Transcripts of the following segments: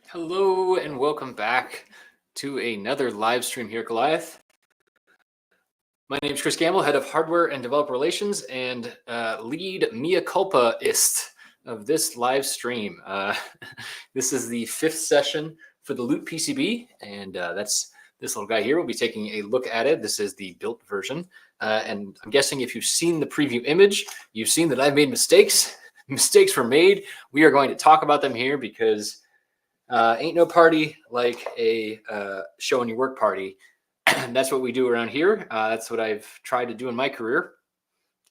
Hello and welcome back to another live stream here at Goliath. My name is Chris Gamble, head of hardware and developer relations and lead mea culpa-ist of this live stream. This is the fifth session for the Loot PCB, and that's this little guy here. We'll be taking a look at it. This is the built version, and I'm guessing if you've seen the preview image, you've seen that I've made mistakes. Mistakes were made. We are going to talk about them here because ain't no party like a showing your work party. That's what we do around here. That's what I've tried to do in my career,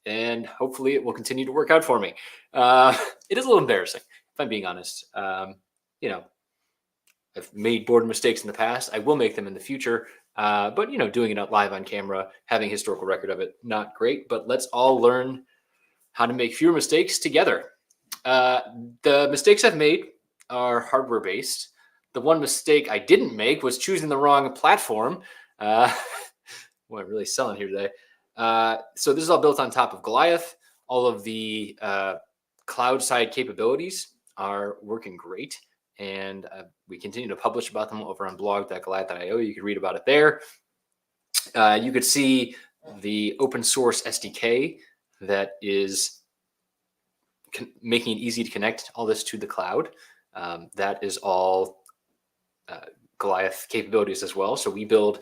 and hopefully it will continue to work out for me. It is a little embarrassing, if I'm being honest. You know, I've made board mistakes in the past. I will make them in the future. But, you know, doing it live on camera, having historical record of it, not great. But let's all learn how to make fewer mistakes together. The mistakes I've made are hardware based. The one mistake I didn't make was choosing the wrong platform. What I'm really selling here today. So this is all built on top of Goliath. All of the cloud side capabilities are working great. And we continue to publish about them over on blog.goliath.io. You can read about it there. You could see the open source SDK that is making it easy to connect all this to the cloud. That is all Goliath capabilities as well. So we build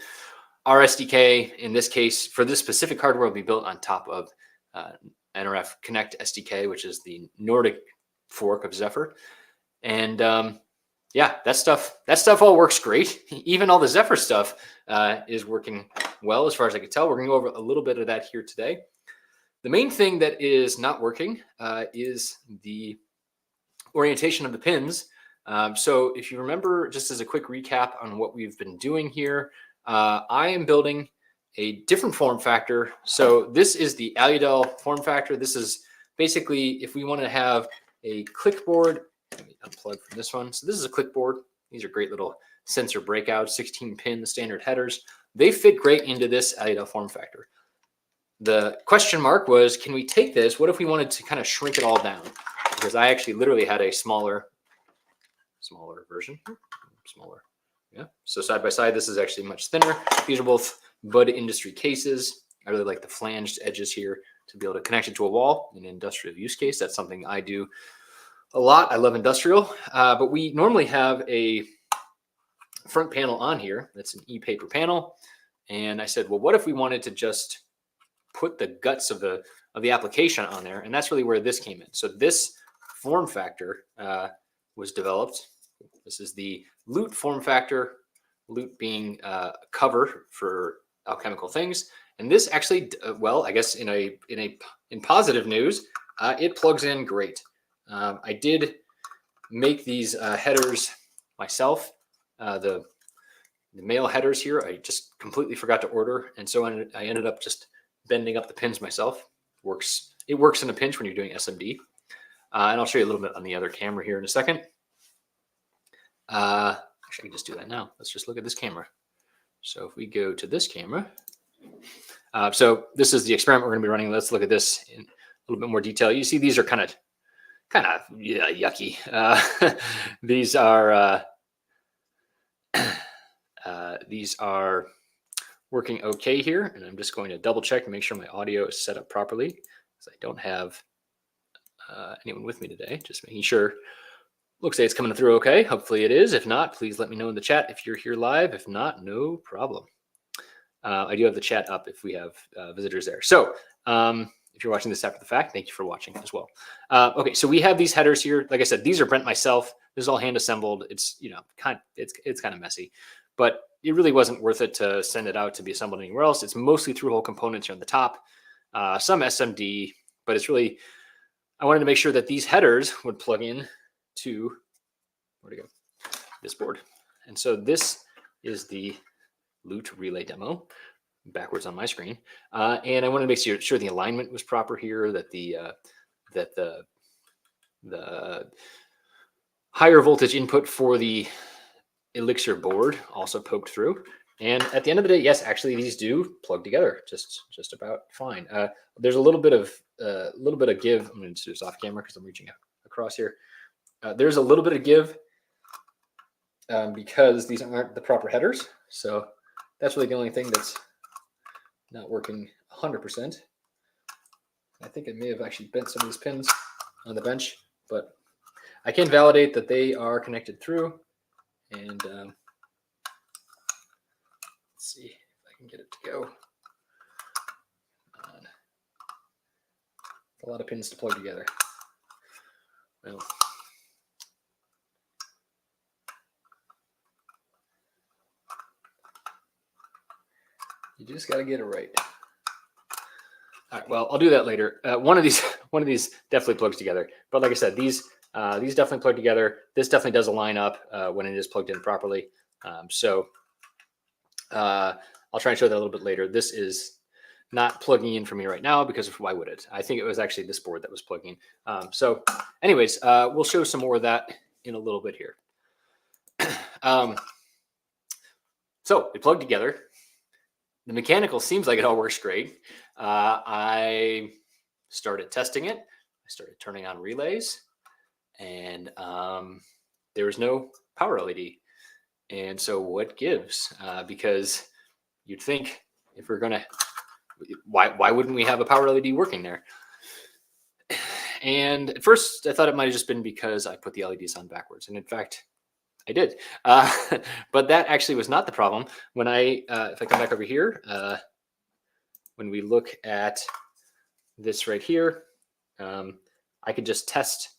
our SDK, in this case, for this specific hardware, will be built on top of NRF Connect SDK, which is the Nordic fork of Zephyr. And yeah, that stuff all works great. Even all the Zephyr stuff is working well, as far as I can tell. We're going to go over a little bit of that here today. The main thing that is not working is the orientation of the pins. So if you remember, just as a quick recap on what we've been doing here, I am building a different form factor. So this is the Aludel form factor. This is basically if we want to have a clickboard. Let me unplug from this one. So this is a clickboard. These are great little sensor breakouts, 16 pin standard headers. They fit great into this Aludel form factor. The question mark was, can we take this? What if we wanted to kind of shrink it all down? Because I actually literally had a smaller version. Smaller. Yeah. So side by side, this is actually much thinner. These are both Bud Industry cases. I really like the flanged edges here to be able to connect it to a wall in an industrial use case. That's something I do a lot. I love industrial, but we normally have a front panel on here. That's an e-paper panel. And I said, well, what if we wanted to just put the guts of the application on there? And that's really where this came in. So this form factor was developed. This is the Loot form factor, Loot being a cover for alchemical things. And this actually, well, I guess in positive news, it plugs in great. I did make these headers myself. The male headers here, I just completely forgot to order. And so I ended up just bending up the pins myself. It works in a pinch when you're doing SMD. And I'll show you a little bit on the other camera here in a second. Actually, I can just do that now. Let's just look at this camera. So if we go to this camera, so this is the experiment we're going to be running. Let's look at this in a little bit more detail. You see, these are kind of yucky. These are working okay here, and I'm just going to double check and make sure my audio is set up properly, because I don't have anyone with me today. Just making sure. Looks like it's coming through okay. Hopefully it is. If not, please let me know in the chat if you're here live. If not, no problem. I do have the chat up if we have visitors there. So if you're watching this after the fact, thank you for watching as well. Okay, so we have these headers here. Like I said, these are Brent myself. This is all hand assembled. It's it's kind of messy, but it really wasn't worth it to send it out to be assembled anywhere else. It's mostly through hole components here on the top, some SMD, but it's really, I wanted to make sure that these headers would plug in to, where'd it go? This board. And so this is the Loot relay demo, backwards on my screen. And I wanted to make sure the alignment was proper here, that the higher voltage input for the Elixir board also poked through. And at the end of the day, yes, actually these do plug together just about fine. There's a little bit of give. I'm going to do this off camera because I'm reaching across here. There's a little bit of give because these aren't the proper headers. So that's really the only thing that's not working 100%. I think I may have actually bent some of these pins on the bench, but I can validate that they are connected through. And let's see if I can get it to go. A lot of pins to plug together. Well, you just got to get it right. All right. Well, I'll do that later. One of these definitely plugs together. But like I said, these definitely plug together. This definitely does line up when it is plugged in properly. So I'll try and show that a little bit later. This is not plugging in for me right now because why would it? I think it was actually this board that was plugging. So anyways, we'll show some more of that in a little bit here. So it plugged together. The mechanical seems like it all works great. I started testing it. I started turning on relays, and there was no power LED. And so what gives? Because you'd think if we're gonna, why wouldn't we have a power LED working there? And at first I thought it might have just been because I put the LEDs on backwards. And in fact, I did. But that actually was not the problem. When if I come back over here, when we look at this right here, I could just test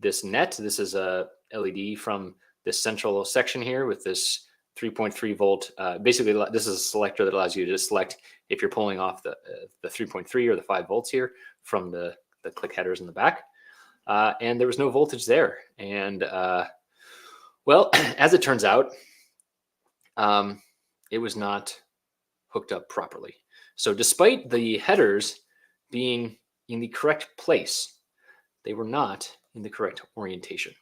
this net. This is a LED from this central section here with this 3.3 volt. Basically, this is a selector that allows you to select if you're pulling off the 3.3 or the 5 volts here from the click headers in the back. And there was no voltage there. And well, as it turns out, it was not hooked up properly. So despite the headers being in the correct place, they were not in the correct orientation.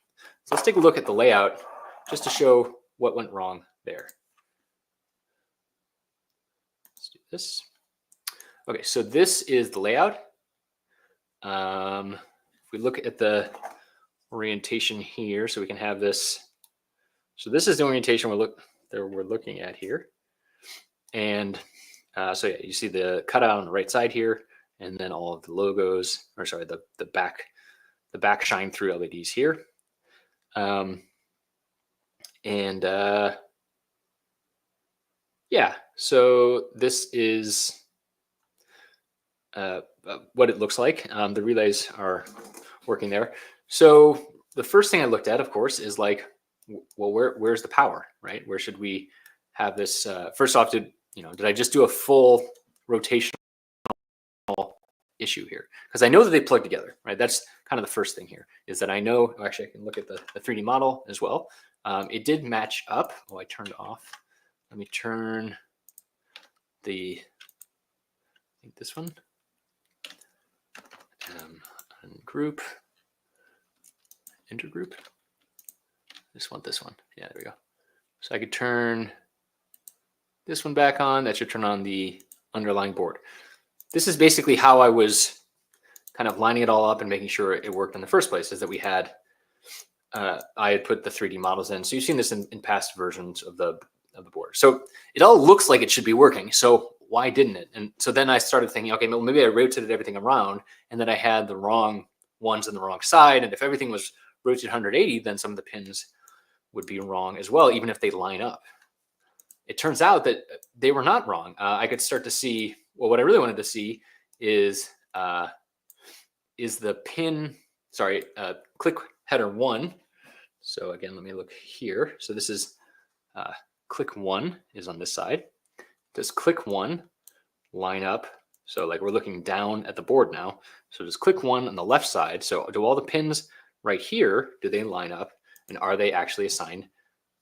So let's take a look at the layout just to show what went wrong there. Let's do this. Okay, so this is the layout. If we look at the orientation here, so we can have this. So this is the orientation we're looking at here. And so yeah, you see the cutout on the right side here, and then all of the logos, or sorry, the back shine through LEDs here. Yeah, so this is what it looks like. The relays are working there. So the first thing I looked at, of course, is like, well, where's the power, right? Where should we have this? First off, did I just do a full rotational issue here? Because I know that they plug together, right? That's kind of the first thing here, is that I know, actually I can look at the 3D model as well. It did match up. Oh, I turned off. Let me turn I think this one. Group, intergroup. Just want this one. Yeah, there we go. So I could turn this one back on. That should turn on the underlying board. This is basically how I was kind of lining it all up and making sure it worked in the first place, is that we had, I had put the 3D models in. So you've seen this in past versions of the board. So it all looks like it should be working. So why didn't it? And so then I started thinking, okay, well, maybe I rotated everything around and then I had the wrong ones on the wrong side. And if everything was rotated 180, then some of the pins would be wrong as well, even if they line up. It turns out that they were not wrong. I could start to see, well, what I really wanted to see is the pin, sorry, click header 1. So again, let me look here. So this is click 1 is on this side. Does click 1 line up? So like we're looking down at the board now. So does click 1 on the left side? So do all the pins right here, do they line up? And are they actually assigned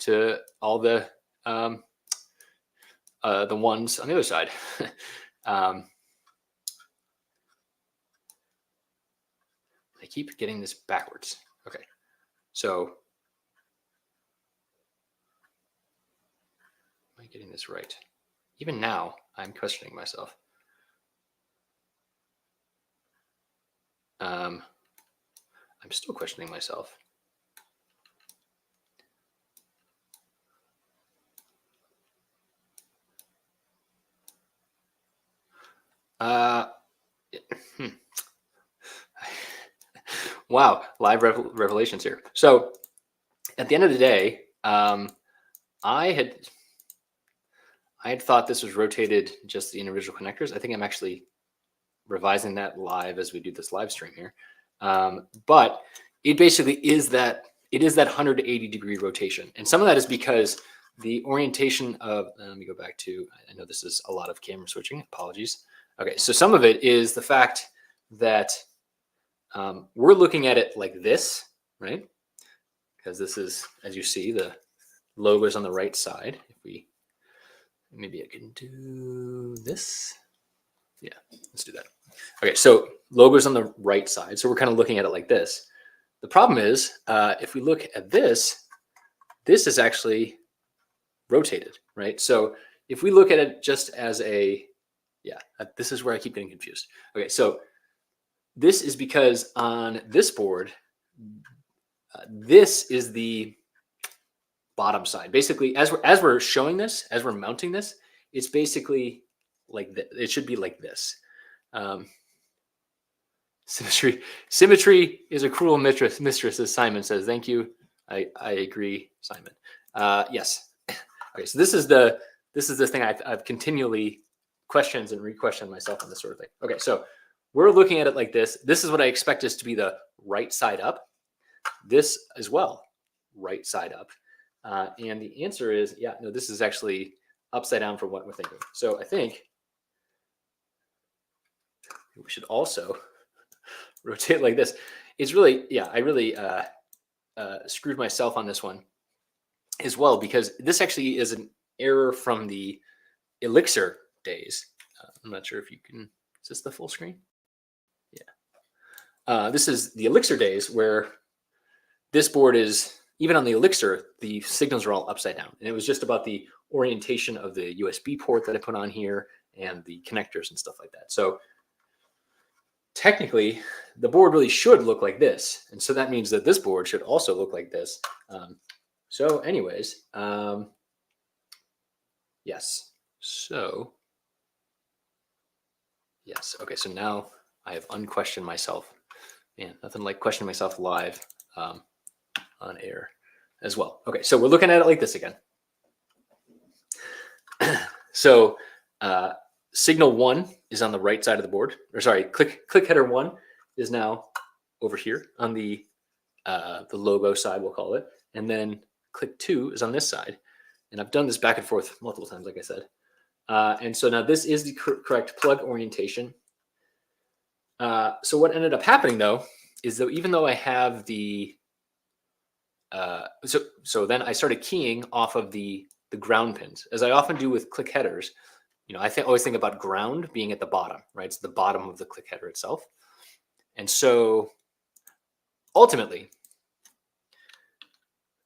to all the ones on the other side? I keep getting this backwards. Okay, so am I getting this right? Even now, I'm questioning myself. I'm still questioning myself. Uh, hmm. Wow, live revelations here. So at the end of the day, I had thought this was rotated just the individual connectors. I think I'm actually revising that live as we do this live stream here. But it basically is that 180-degree rotation. And some of that is because the orientation of, let me go back to, I know this is a lot of camera switching, apologies. Okay, so some of it is the fact that we're looking at it like this, right? Because this is, as you see, the logo is on the right side. If we, maybe I can do this. Yeah, let's do that. Okay, so logo's on the right side. So we're kind of looking at it like this. The problem is, if we look at this is actually rotated, right? So if we look at it just as a, yeah, this is where I keep getting confused. Okay, so this is because on this board, this is the bottom side. Basically, as we're showing this, as we're mounting this, it's basically like this. It should be like this. Symmetry is a cruel mistress, as Simon says. Thank you. I agree, Simon. Yes. Okay, so this is the thing I've continually questions and re-questioned myself on this sort of thing. Okay, so we're looking at it like this. This is what I expect this to be, the right side up. This as well, right side up. And the answer is, yeah, no, this is actually upside down for what we're thinking. So I think we should also rotate like this. It's really, yeah, I really screwed myself on this one as well, because this actually is an error from the Elixir days. I'm not sure if you can, is this the full screen? Yeah. This is the Elixir days where this board is, even on the Elixir, the signals are all upside down. And it was just about the orientation of the USB port that I put on here and the connectors and stuff like that. So technically, the board really should look like this. And so that means that this board should also look like this. So anyways, yes. So, yes. Okay, so now I have unquestioned myself. Man, nothing like questioning myself live on air as well. Okay, so we're looking at it like this again. So signal 1 is on the right side of the board, or sorry, click header 1 is now over here on the logo side, we'll call it, and then click 2 is on this side. And I've done this back and forth multiple times, like I said. And so now this is the correct plug orientation. So what ended up happening though is that even though I have the so then I started keying off of the ground pins, as I often do with click headers. You know, I always think about ground being at the bottom, right? It's the bottom of the click header itself. And so ultimately,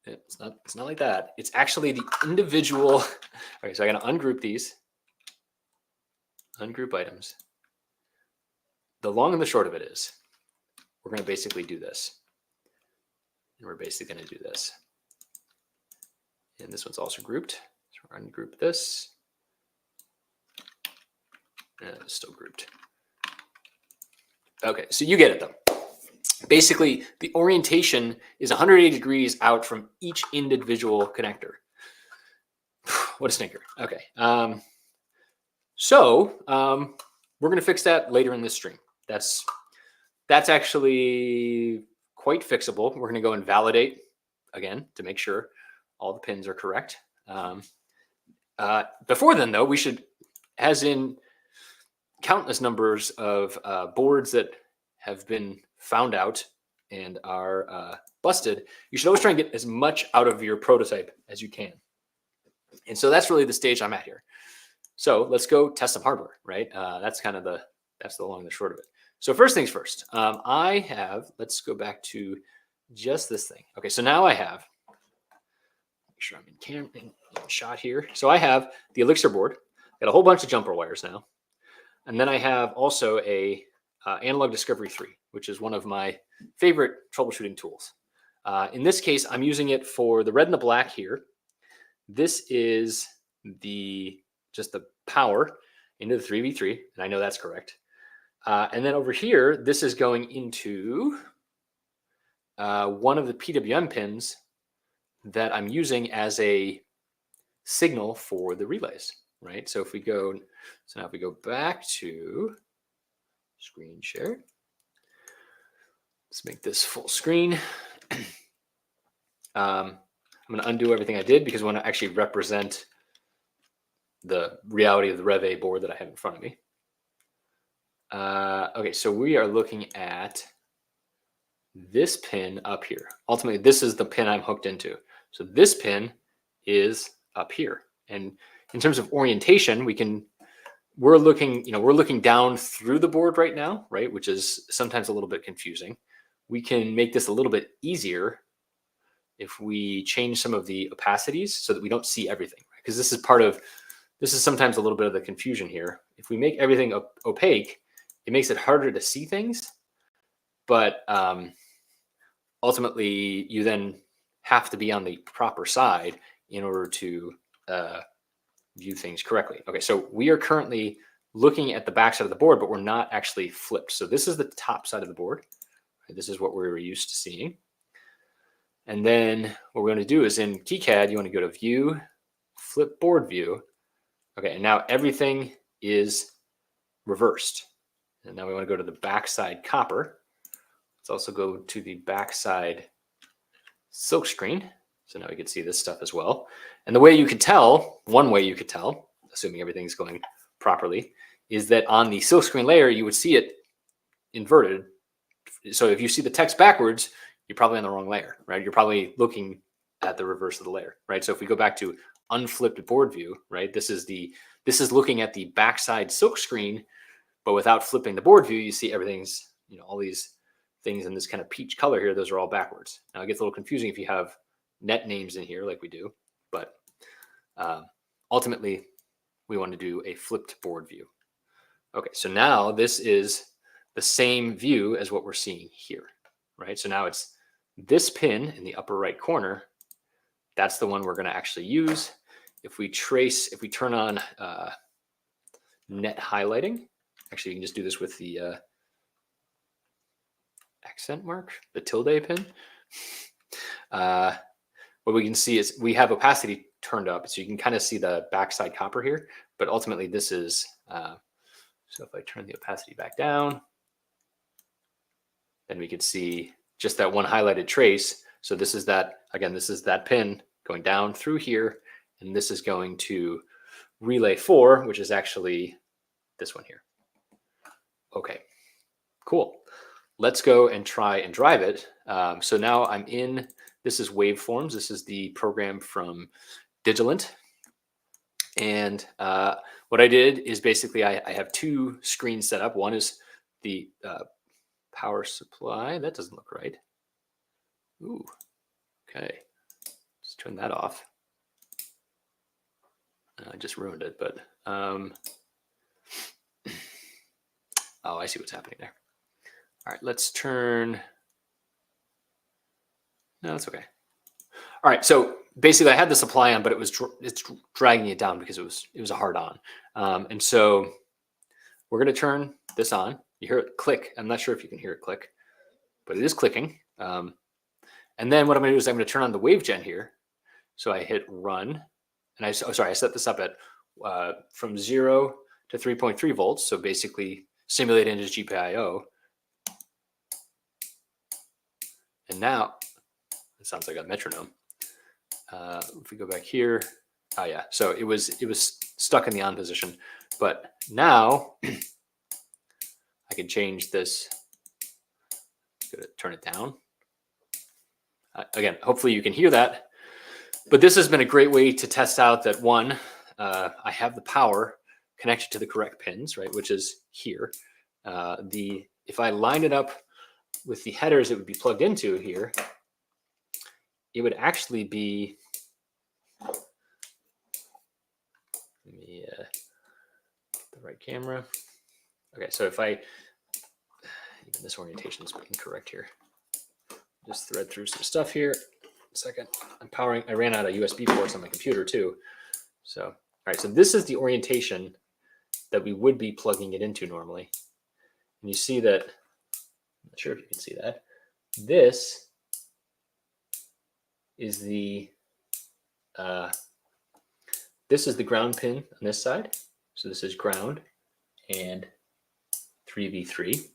it's not like that. It's actually the individual. Okay, so I got to ungroup these, ungroup items. The long and the short of it is, we're going to basically do this. And we're basically going to do this. And this one's also grouped. So we're going to ungroup this. And it's still grouped. Okay, so you get it though. Basically, the orientation is 180 degrees out from each individual connector. What a stinker. Okay. So we're going to fix that later in this stream. That's actually quite fixable. We're going to go and validate again to make sure all the pins are correct. Before then, though, we should, as in countless numbers of boards that have been found out and are busted, you should always try and get as much out of your prototype as you can. And so that's really the stage I'm at here. So let's go test some hardware, right? That's kind of that's the long and the short of it. So first things first, let's go back to just this thing. Okay, so now I have, make sure I'm in shot here. So I have the Elixir board, got a whole bunch of jumper wires now. And then I have also a Analog Discovery 3, which is one of my favorite troubleshooting tools. In this case, I'm using it for the red and the black here. This is just the power. into the 3v3, and I know that's correct. And then over here, this is going into one of the PWM pins that I'm using as a signal for the relays, right? So if we go, so now if we go back to screen share, let's make this full screen. I'm going to undo everything I did because I want to actually represent the reality of the Rev A board that I have in front of me. Okay, so we are looking at this pin up here. Ultimately, this is the pin I'm hooked into. So this pin is up here. And in terms of orientation, we're looking down through the board right now, right? Which is sometimes a little bit confusing. We can make this a little bit easier if we change some of the opacities so that we don't see everything, right? Because this is sometimes a little bit of the confusion here. If we make everything opaque, it makes it harder to see things, but ultimately you then have to be on the proper side in order to view things correctly. Okay, so we are currently looking at the back side of the board, but we're not actually flipped. So this is the top side of the board. This is what we're used to seeing. And then what we're going to do is in KiCad, you want to go to View, Flip Board View. Okay, and now everything is reversed. And now we want to go to the backside copper. Let's also go to the backside silk screen. So now we can see this stuff as well. And the way you could tell, one way you could tell, assuming everything's going properly, is that on the silk screen layer, you would see it inverted. So if you see the text backwards, you're probably on the wrong layer, right? You're probably looking at the reverse of the layer, right? So if we go back to unflipped board view, right? This is looking at the backside silk screen, but without flipping the board view, you see everything's, all these things in this kind of peach color here, those are all backwards. Now it gets a little confusing if you have net names in here like we do, but ultimately we want to do a flipped board view. Okay, so now this is the same view as what we're seeing here, right? So now it's this pin in the upper right corner. That's the one we're going to actually use. If we turn on net highlighting, actually you can just do this with the accent mark, the tilde pin. What we can see is we have opacity turned up, so you can kind of see the backside copper here, but ultimately this is, so if I turn the opacity back down, then we could see just that one highlighted trace. So this is that, again, this is that pin going down through here, and this is going to relay 4, which is actually this one here. Okay, cool. Let's go and try and drive it. So now I'm in, this is waveforms. This is the program from Digilent. And what I did is basically I have two screens set up. One is the power supply. That doesn't look right. Ooh, okay. Let's turn that off. I just ruined it, but oh, I see what's happening there. All right, let's turn. No, that's okay. All right, so basically I had the supply on, but it's dragging it down because it was a hard on. And so we're going to turn this on. You hear it click. I'm not sure if you can hear it click, but it is clicking. And then what I'm going to do is I'm going to turn on the wave gen here. So I hit run, and I set this up at from 0 to 3.3 volts. So basically simulate into GPIO. And now it sounds like a metronome. If we go back here, oh yeah, so it was stuck in the on position, but now I can change this. Gonna turn it down. Again, hopefully you can hear that. But this has been a great way to test out that one, I have the power connected to the correct pins, right, which is here. If I line it up with the headers it would be plugged into here, it would actually be, let me the right camera. Okay, so if even this orientation is incorrect here. Just thread through some stuff here. A second. I ran out of USB ports on my computer too. So, all right, so this is the orientation that we would be plugging it into normally. And you see that, I'm not sure if you can see that, this is the ground pin on this side. So this is ground and 3v3.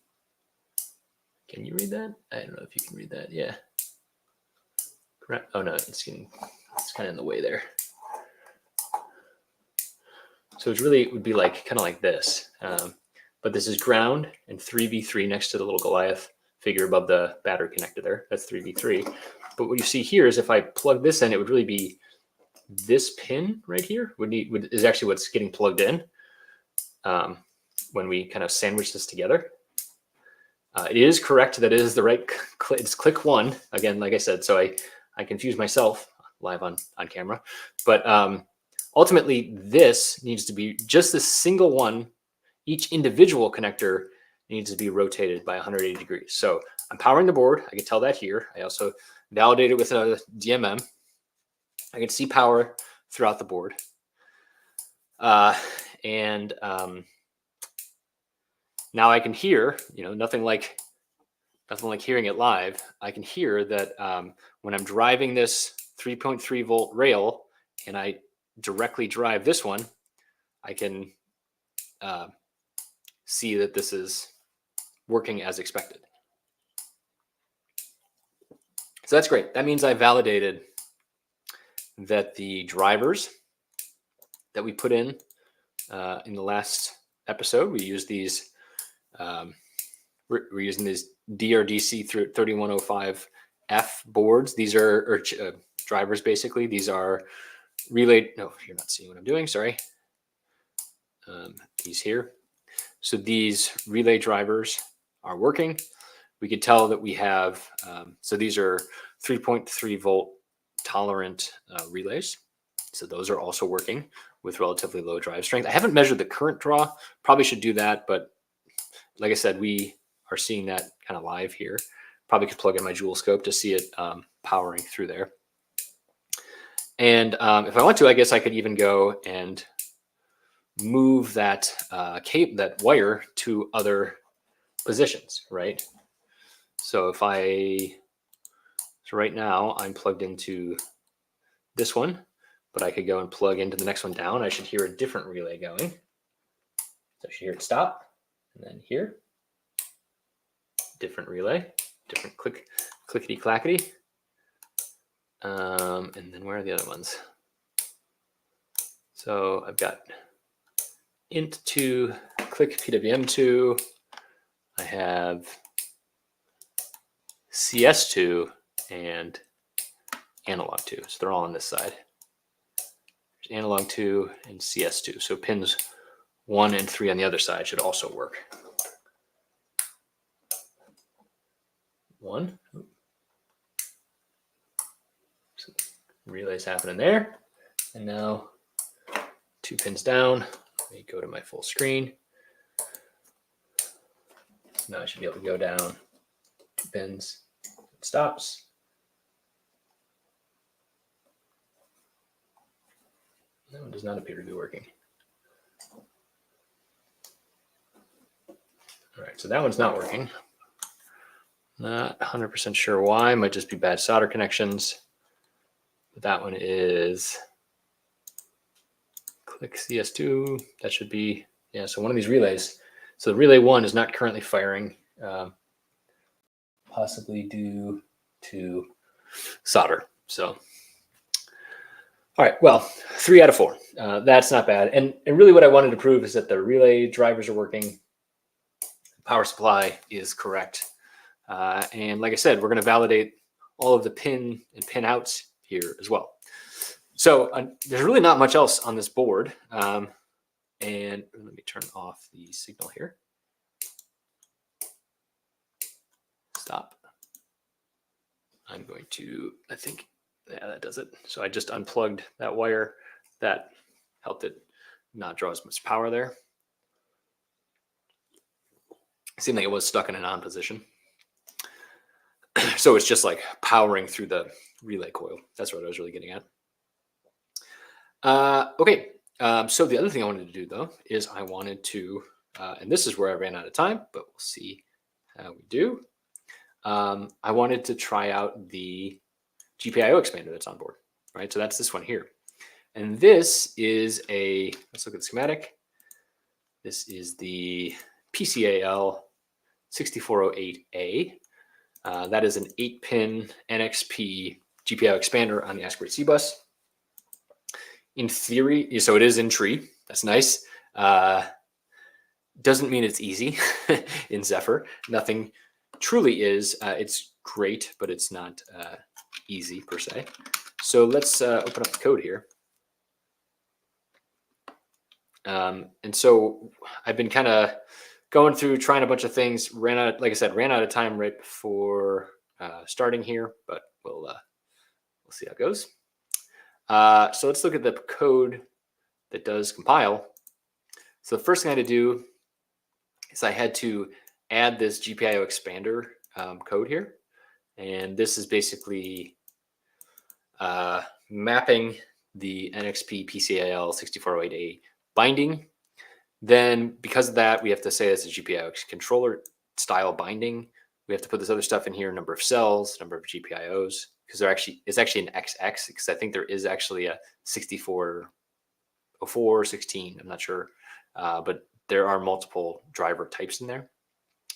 Can you read that? I don't know if you can read that. Yeah. Oh no, it's kind of in the way there. So it would be like kind of like this. But this is ground and 3v3 next to the little Goliath figure above the battery connector there. That's 3v3. But what you see here is if I plug this in, it would really be this pin right here is actually what's getting plugged in when we kind of sandwich this together. It is correct that it is the right it's click 1. Again, like I said, so I confuse myself live on camera. But ultimately, this needs to be just a single one. Each individual connector needs to be rotated by 180 degrees. So I'm powering the board. I can tell that here. I also validate it with a DMM. I can see power throughout the board. Now I can hear, nothing like hearing it live. I can hear that when I'm driving this 3.3 volt rail and I directly drive this one, I can see that this is working as expected. So that's great. That means I validated that the drivers that we put in the last episode, we used these. We're using these DRDC 3105F boards. These are drivers, basically. These are relay. No, you're not seeing what I'm doing. Sorry. These here. So these relay drivers are working. We could tell that we have, so these are 3.3 volt tolerant relays. So those are also working with relatively low drive strength. I haven't measured the current draw. Probably should do that, but like I said, we are seeing that kind of live here. Probably could plug in my Joule scope to see it powering through there. And if I want to, I guess I could even go and move that that wire to other positions, right? So so right now I'm plugged into this one, but I could go and plug into the next one down. I should hear a different relay going. So I should hear it stop, and then here, different relay, different clickety clackety. And then where are the other ones? So I've got int2, click PWM2. I have CS2 and analog 2. So they're all on this side. There's analog 2 and CS2. So pins 1 and 3 on the other side should also work. 1. So relays happening there. And now 2 pins down. Let me go to my full screen. So now I should be able to go down 2 pins. It stops. That one does not appear to be working. All right, so that one's not working. Not 100% sure why. Might just be bad solder connections. But that one is click CS2. That should be, yeah, so one of these relays. So the relay 1 is not currently firing, possibly due to solder. So, all right, well, 3 out of 4. That's not bad. And really what I wanted to prove is that the relay drivers are working. Power supply is correct. And like I said, we're going to validate all of the pin and pin outs here as well. So there's really not much else on this board. And let me turn off the signal here. Stop. I'm going to, I think, yeah, that does it. So I just unplugged that wire. That helped it not draw as much power there. It seemed like it was stuck in an on position. So it's just like powering through the relay coil. That's what I was really getting at. Okay, So the other thing I wanted to do, though, is I wanted to, and this is where I ran out of time, but we'll see how we do. I wanted to try out the GPIO expander that's on board, right? So that's this one here. And this is let's look at the schematic. This is the PCAL 6408A. That is an 8-pin NXP GPIO expander on the I2C bus. In theory, so it is in tree. That's nice. Doesn't mean it's easy in Zephyr. Nothing truly is. It's great, but it's not easy per se. So let's open up the code here. And so I've been kind of going through, trying a bunch of things. Like I said, ran out of time right before starting here, but we'll see how it goes. So let's look at the code that does compile. So the first thing I had to do is I had to add this GPIO expander code here. And this is basically mapping the NXP PCAL 6408A binding. Then because of that, we have to say it's a GPIO controller style binding. We have to put this other stuff in here, number of cells, number of GPIOs, because it's actually an XX, because I think there is actually a 6404, 16, I'm not sure. But there are multiple driver types in there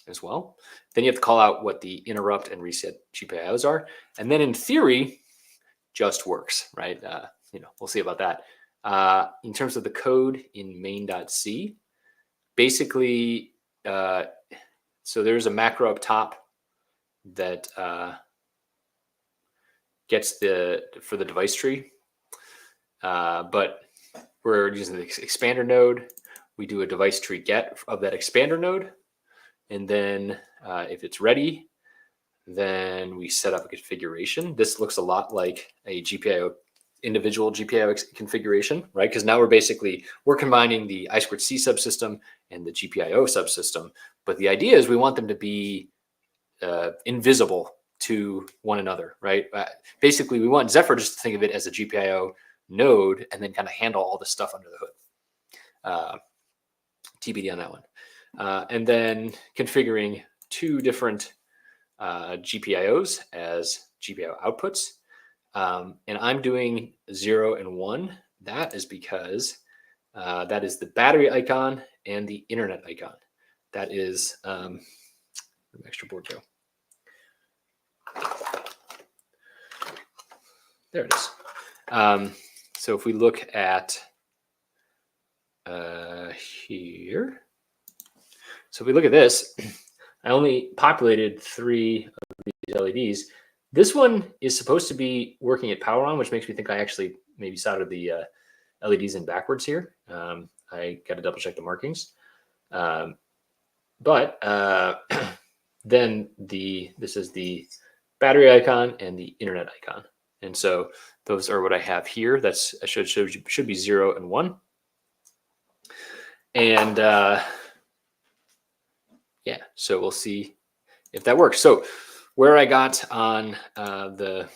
as well. Then you have to call out what the interrupt and reset GPIOs are. And then in theory, just works, right? We'll see about that. In terms of the code in main.c, basically, so there's a macro up top that gets for the device tree, but we're using the expander node. We do a device tree get of that expander node, and then if it's ready, then we set up a configuration. This looks a lot like a individual GPIO configuration, right? Because now we're combining the I2C subsystem and the GPIO subsystem. But the idea is we want them to be invisible to one another, right? Basically, we want Zephyr just to think of it as a GPIO node and then kind of handle all the stuff under the hood. TBD on that one. And then configuring two different GPIOs as GPIO outputs. And I'm doing 0 and 1. That is because that is the battery icon and the internet icon. That is, where'd my extra board go? There it is. So if we look at here, so if we look at this, I only populated 3 of these LEDs. This one is supposed to be working at power on, which makes me think I actually maybe soldered the LEDs in backwards here. I got to double check the markings. But then this is the battery icon and the internet icon. And so those are what I have here. That's should be 0 and 1. And yeah, so we'll see if that works. So where I got on the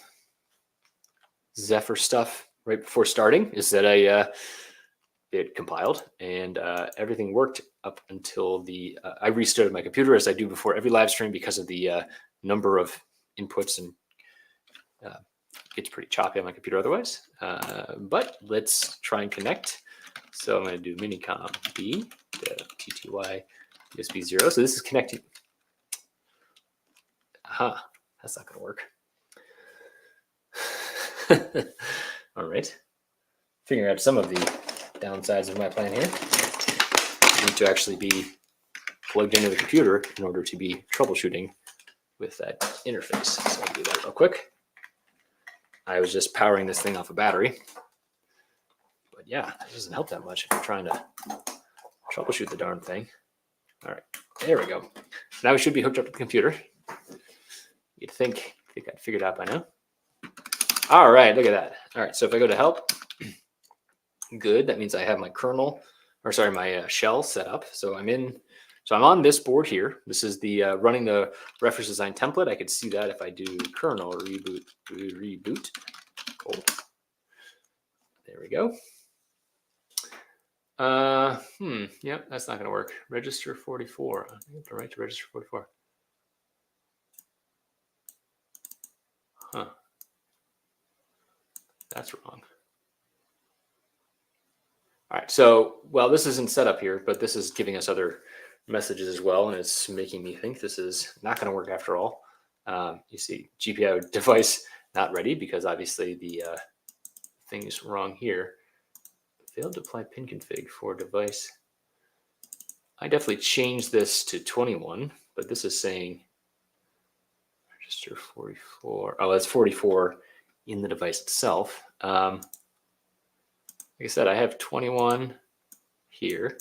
Zephyr stuff right before starting is that it compiled and everything worked up until I restarted my computer, as I do before every live stream, because of the number of inputs, and gets pretty choppy on my computer otherwise. But let's try and connect. So I'm going to do minicom B to TTY USB 0. So this is connecting. That's not going to work. All right. Figuring out some of the downsides of my plan here. I need to actually be plugged into the computer in order to be troubleshooting with that interface. So I'll do that real quick. I was just powering this thing off a battery. But yeah, it doesn't help that much if you're trying to troubleshoot the darn thing. All right, there we go. Now we should be hooked up to the computer. You'd think I'd figured out by now. All right, look at that. All right, so if I go to help, good. That means I have my kernel, or sorry, my shell set up. So I'm on this board here. This is the running the reference design template. I could see that if I do kernel reboot. Cool. There we go. Yep, that's not going to work. Register 44. I have the right to register 44. Huh. That's wrong. All right, so, well, this isn't set up here, but this is giving us other messages as well, and it's making me think this is not going to work after all. You see, GPIO device not ready because obviously the thing is wrong here. Failed to apply pin config for device. I definitely changed this to 21, but this is saying register 44. Oh, that's 44 in the device itself. Like I said, I have 21 here.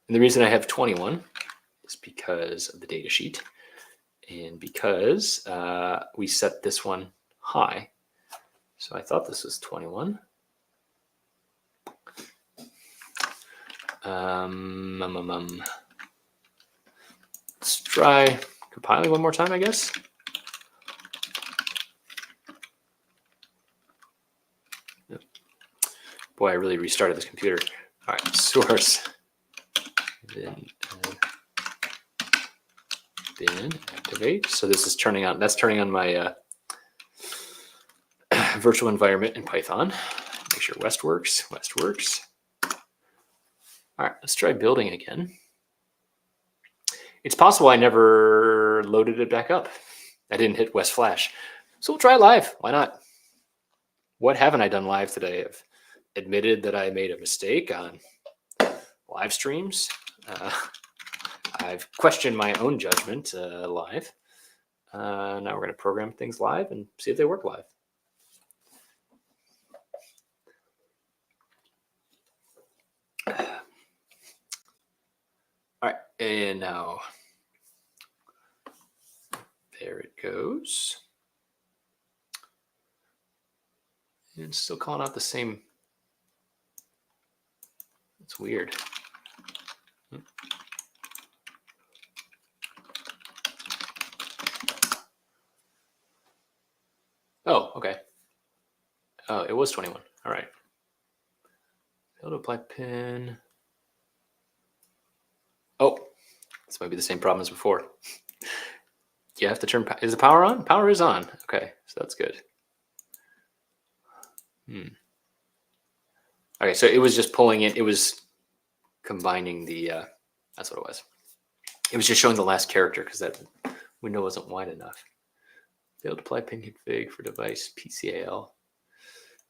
And the reason I have 21 is because of the data sheet and because we set this one high. So I thought this was 21. Let's try compiling one more time, I guess. Boy, I really restarted this computer. All right, source. Then activate. So this is turning on. That's turning on my virtual environment in Python. Make sure West works. West works. All right, let's try building again. It's possible I never loaded it back up. I didn't hit West Flash. So we'll try live. Why not? What haven't I done live today? I've admitted that I made a mistake on live streams. I've questioned my own judgment live. Now we're going to program things live and see if they work live. All right, and now there it goes. And it's still calling out the same. It's weird. Oh, okay. Oh, it was 21. All right. Failed to apply pin. Oh, this might be the same problem as before. You have to turn. Is the power on? Power is on. Okay, so that's good. Okay, so it was just pulling in. It was combining the. That's what it was. It was just showing the last character because that window wasn't wide enough. Failed to apply pin config for device PCAL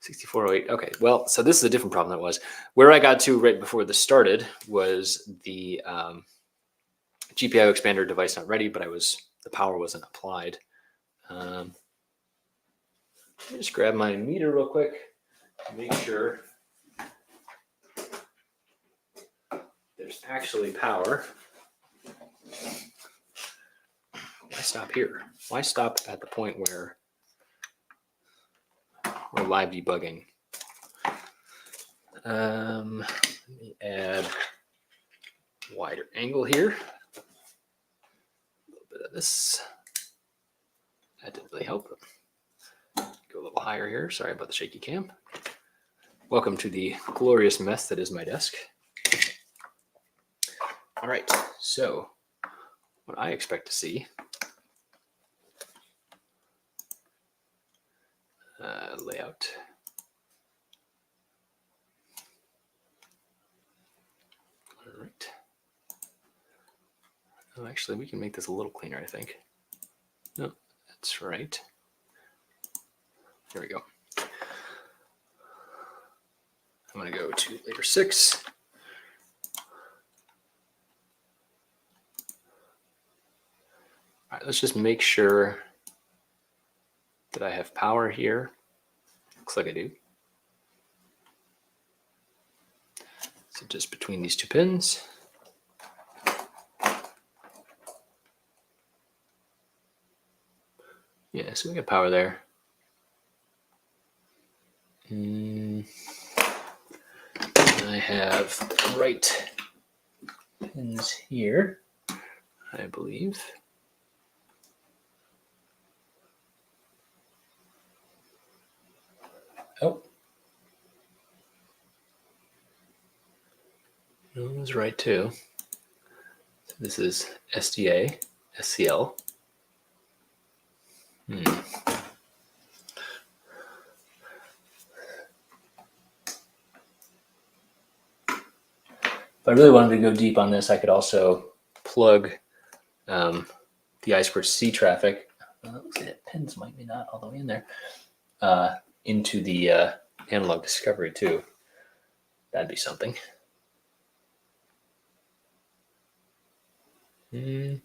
6408. Okay, well, so this is a different problem that was. Where I got to right before this started was the GPIO expander device not ready, but the power wasn't applied. Let me just grab my meter real quick to make sure there's actually power. Why stop here? Why stop at the point where we're live debugging? Let me add wider angle here. A little bit of this. That didn't really help. Go a little higher here. Sorry about the shaky cam. Welcome to the glorious mess that is my desk. All right, so what I expect to see layout. All right. Oh, actually, we can make this a little cleaner, I think. No, that's right. There we go. I'm going to go to layer 6. All right, let's just make sure that I have power here. Looks like I do. So just between these two pins. Yeah, so we got power there. I have the right pins here, I believe. Oh. That was right too. So this is SDA, SCL. If I really wanted to go deep on this, I could also plug the I2C traffic. The pins might be not all the way in there. Into the analog discovery too. That'd be something. All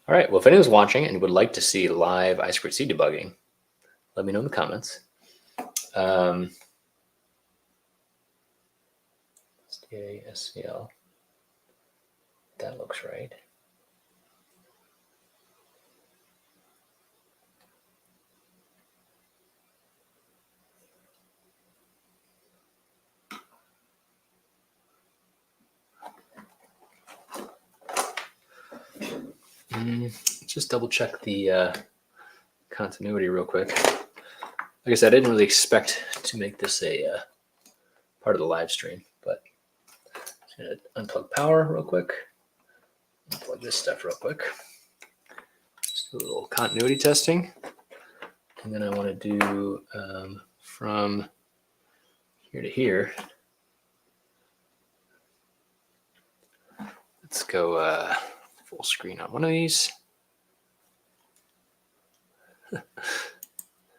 right. Well, if anyone's watching and would like to see live I2C debugging, let me know in the comments. SDA, SCL. That looks right. Just double check the continuity real quick. Like I said, I didn't really expect to make this a part of the live stream, but I'm going to unplug power real quick. Unplug this stuff real quick. Just do a little continuity testing. And then I want to do from here to here. Let's go full screen on one of these.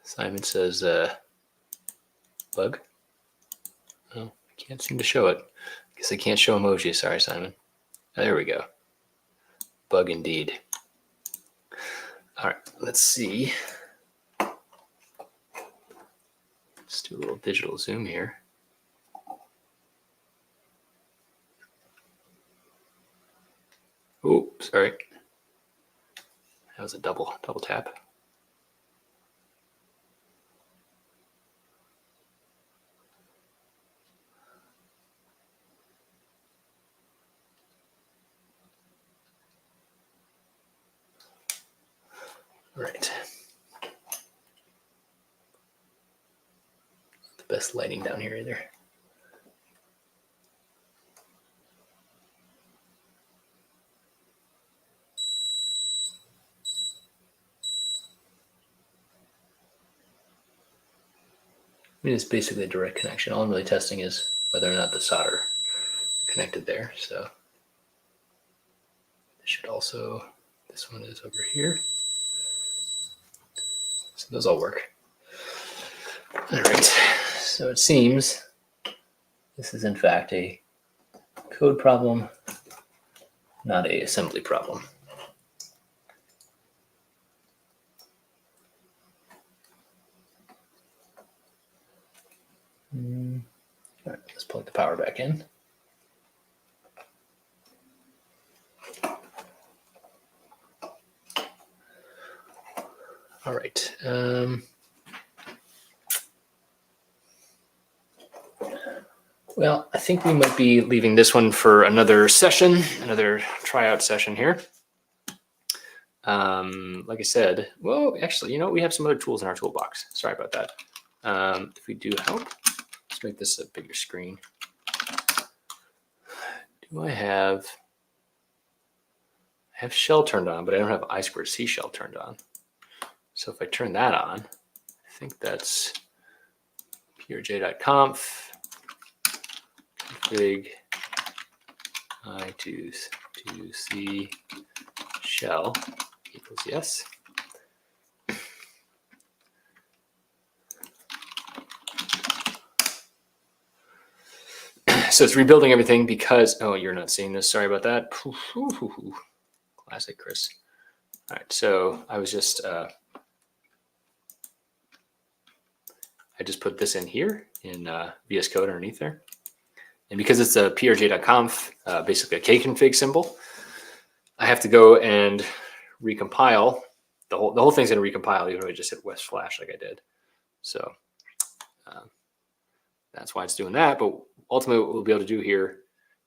Simon says bug. Oh, I can't seem to show it. I guess I can't show emoji. Sorry, Simon. There we go. Bug indeed. All right, let's see. Let's do a little digital zoom here. Oh, sorry. That was a double tap. All right. The best lighting down here either. I mean, it's basically a direct connection. All I'm really testing is whether or not the solder connected there. So this should also, this one is over here. So those all work. All right. So it seems this is in fact a code problem, not a assembly problem. All right, let's plug the power back in. All right. Well, I think we might be leaving this one for another session, another tryout session here. Like I said, well, actually, we have some other tools in our toolbox. Sorry about that. If we do help, let's make this a bigger screen. Do I have shell turned on, but I don't have I2C shell turned on. So if I turn that on, I think that's prj.conf config I2C shell equals yes. So it's rebuilding everything because, oh, you're not seeing this. Sorry about that. Classic, Chris. All right, so I was just, I just put this in here in VS Code underneath there. And because it's a prj.conf, basically a kconfig symbol, I have to go and recompile. The whole thing's going to recompile even though I just hit west flash like I did. So that's why it's doing that. But ultimately what we'll be able to do here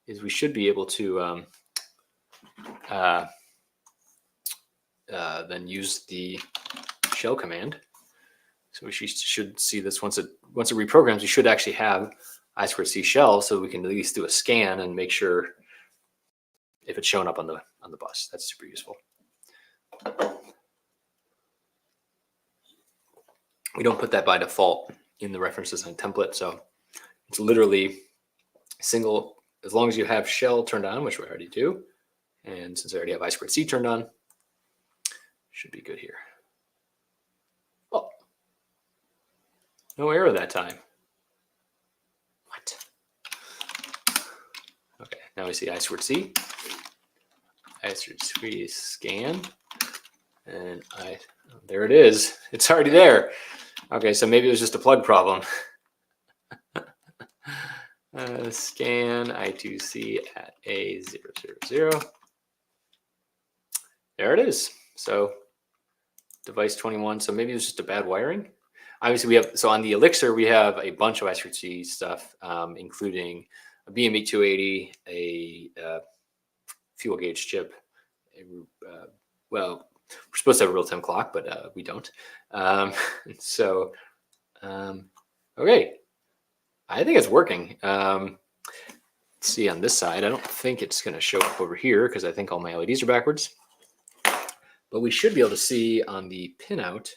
is we should be able to then use the shell command So we should see this once it reprograms. We should actually have I2C shell, so we can at least do a scan and make sure if it's showing up on the bus. That's super useful. We don't put that by default in the reference design template, so it's literally single. As long as you have shell turned on, which we already do, and since I already have I2C turned on, should be good here. Oh, no error that time. What? Okay, now we see I2C. I2C scan, and there it is. It's already there. Okay, so maybe it was just a plug problem. Scan I2C at A000. There it is. So device 21. So maybe it was just a bad wiring. Obviously, we have, so on the Elixir, we have a bunch of I2C stuff, including a BME 280, a fuel gauge chip. Well, we're supposed to have a real-time clock, but we don't. Okay. I think it's working. Let's see on this side. I don't think it's going to show up over here because I think all my LEDs are backwards. But we should be able to see on the pinout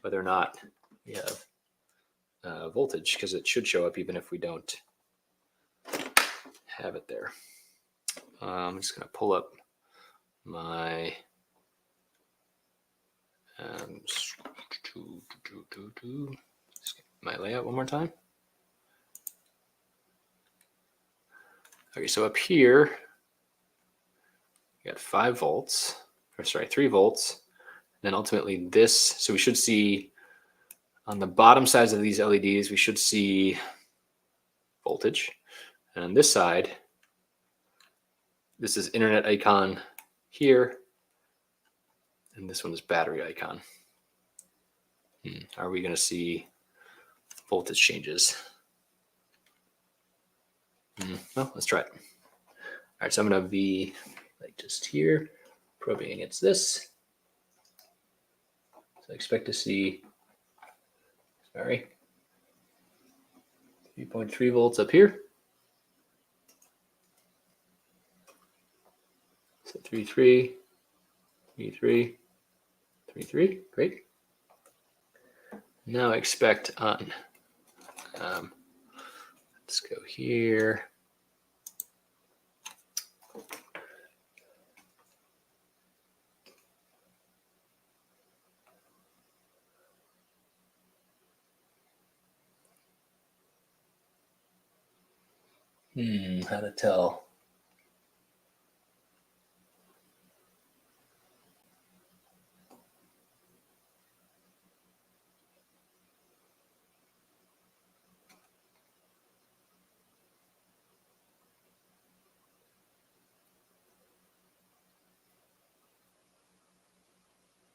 whether or not we have voltage, because it should show up even if we don't have it there. I'm just going to pull up my layout one more time. Okay, so up here, we got 5 volts, or sorry, 3 volts. Then ultimately this, so we should see on the bottom sides of these LEDs, we should see voltage. And on this side, this is internet icon here. And this one is battery icon. Are we going to see voltage changes? Well, let's try it. All right, so I'm going to be like just here, probing against this. So I expect to see, 3.3 volts up here. So 3.3, 3.3, 3.3, great. Now I expect on, let's go here. How to tell?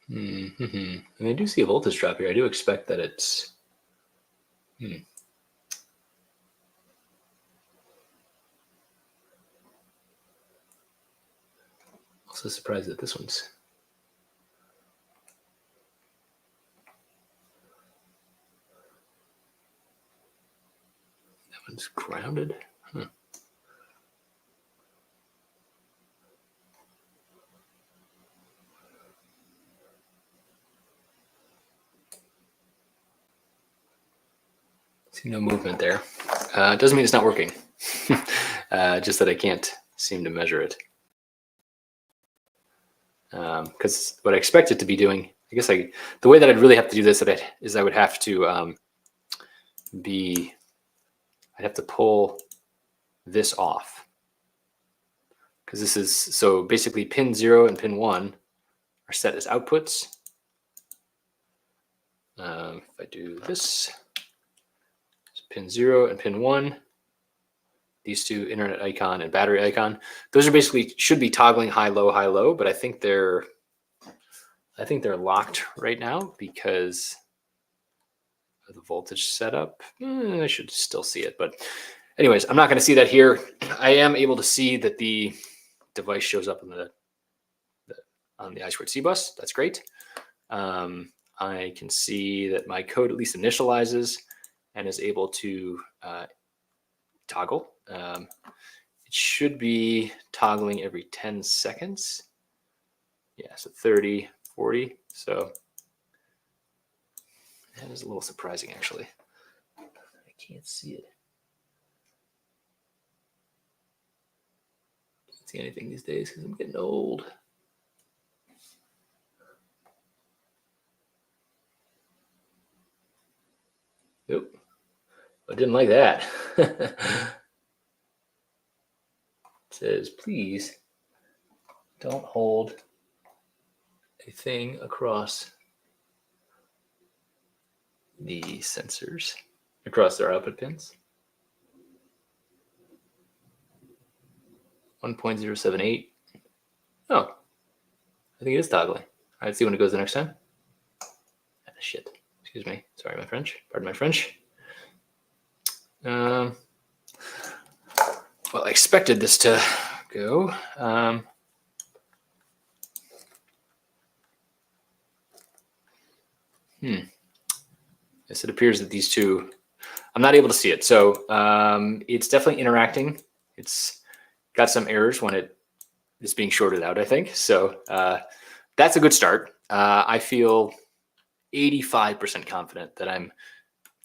And I do see a voltage drop here. I do expect that it's. Also surprised that this one's. That one's grounded. See no movement there. It doesn't mean it's not working. Just that I can't seem to measure it. Because what I expect it to be doing, I guess the way that I'd really have to do this is I would have to I'd have to pull this off. Because this is, so basically pin 0 and pin 1 are set as outputs. If I do this, pin 0 and pin 1, these two, internet icon and battery icon, those are basically should be toggling high low, but I think they're locked right now because of the voltage setup. I should still see it, but anyways, I'm not going to see that here. I am able to see that the device shows up on the I2C bus. That's great. I can see that my code at least initializes and is able to toggle. It should be toggling every 10 seconds. Yeah, so 30, 40. So that is a little surprising, actually. I can't see it. Can't see anything these days because I'm getting old. Nope. I didn't like that. It says, please don't hold a thing across the sensors, across their output pins. 1.078. Oh, I think it is toggling. All right, let's see when it goes the next time. Ah, shit. Excuse me. Sorry, my French. Pardon my French. Well, I expected this to go. Yes, it appears that these two, I'm not able to see it. So it's definitely interacting. It's got some errors when it is being shorted out, I think. So that's a good start. I feel 85% confident that I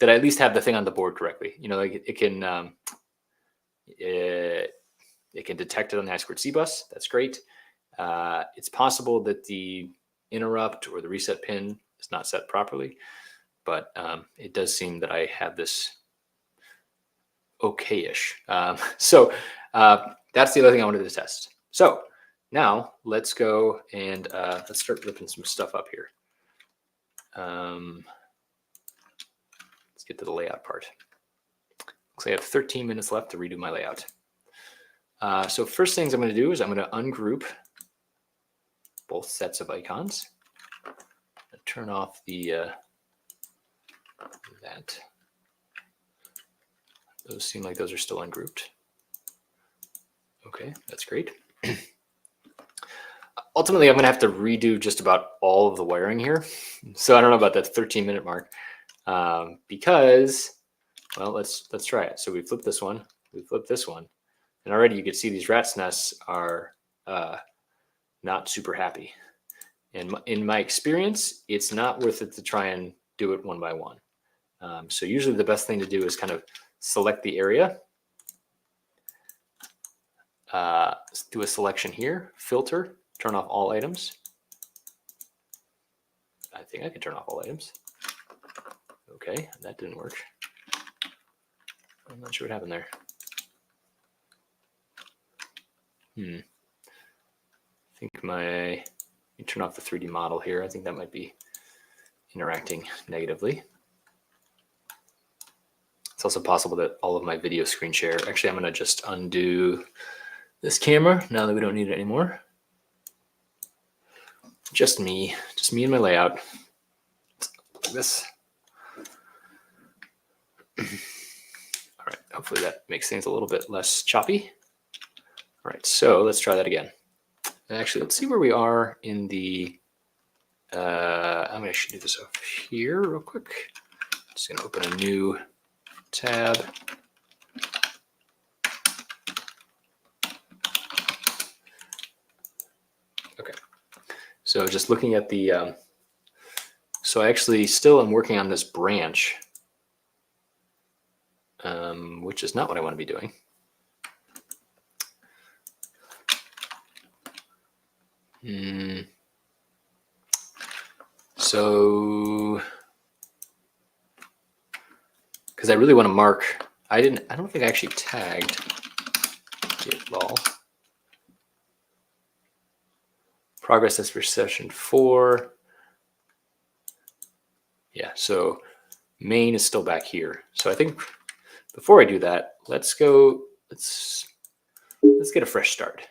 at least have the thing on the board correctly. You know, like it can detect it on the I2C bus. That's great. It's possible that the interrupt or the reset pin is not set properly, but it does seem that I have this okay-ish. So that's the other thing I wanted to test. So now let's go and let's start ripping some stuff up here. Let's get to the layout part. Looks like I have 13 minutes left to redo my layout. So first things I'm going to do is I'm going to ungroup both sets of icons. Turn off the that. Those seem like those are still ungrouped. Okay, that's great. Ultimately, I'm going to have to redo just about all of the wiring here. So I don't know about that 13-minute mark because, well, let's try it. So we flip this one, we flip this one, and already you can see these rat's nests are not super happy. And in my experience, it's not worth it to try and do it one by one. So usually the best thing to do is kind of select the area, do a selection here, filter, turn off all items. I think I can turn off all items. Okay, that didn't work. I'm not sure what happened there. I think let me turn off the 3D model here. I think that might be interacting negatively. It's also possible that all of my video screen share. Actually, I'm going to just undo this camera now that we don't need it anymore. Just me and my layout. Like this. All right, hopefully that makes things a little bit less choppy. All right, so let's try that again. Actually, let's see where we are in the, I'm going to do this over here real quick. Just going to open a new tab. Okay, so just looking at the, so I actually still am working on this branch, which is not what I want to be doing. So, because I really want to mark, I don't think I actually tagged git lol. Progress as for session 4. Yeah, so main is still back here. So I think before I do that, let's get a fresh start.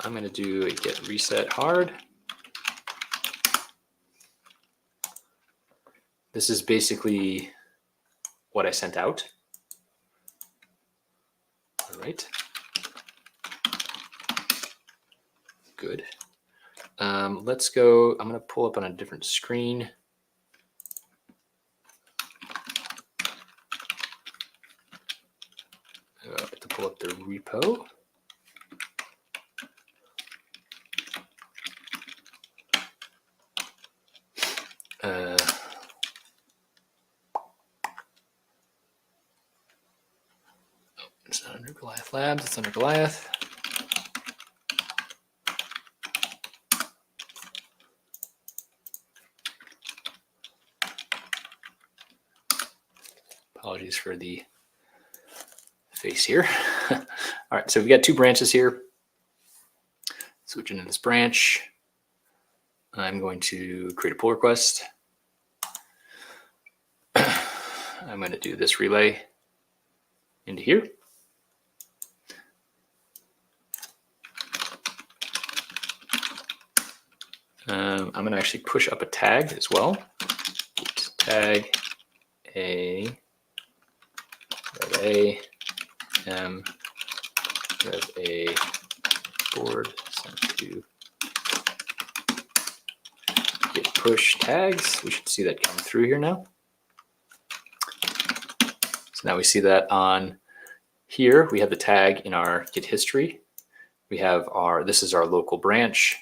I'm going to do a get reset hard. This is basically what I sent out. All right. Good. Let's go. I'm going to pull up on a different screen. To pull up the repo. It's not under Goliath Labs. It's under Goliath. Apologies for the face here. All right, so we got 2 branches here. Switch into this branch. I'm going to create a pull request. I'm going to do this relay into here. I'm going to actually push up a tag as well. Tag A, Rev A, M, Rev A, board, sent to get push tags. We should see that come through here now. So now we see that on here. We have the tag in our Git history. We have this is our local branch.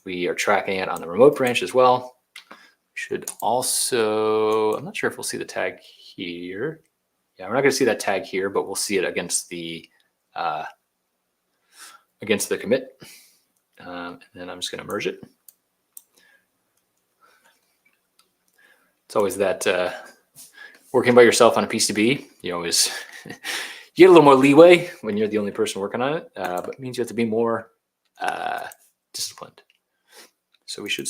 We are tracking it on the remote branch as well. We should also, I'm not sure if we'll see the tag here. Yeah, we're not going to see that tag here, but we'll see it against the commit. And then I'm just going to merge it. It's always that working by yourself on a PCB, you always you get a little more leeway when you're the only person working on it, but it means you have to be more disciplined. So we should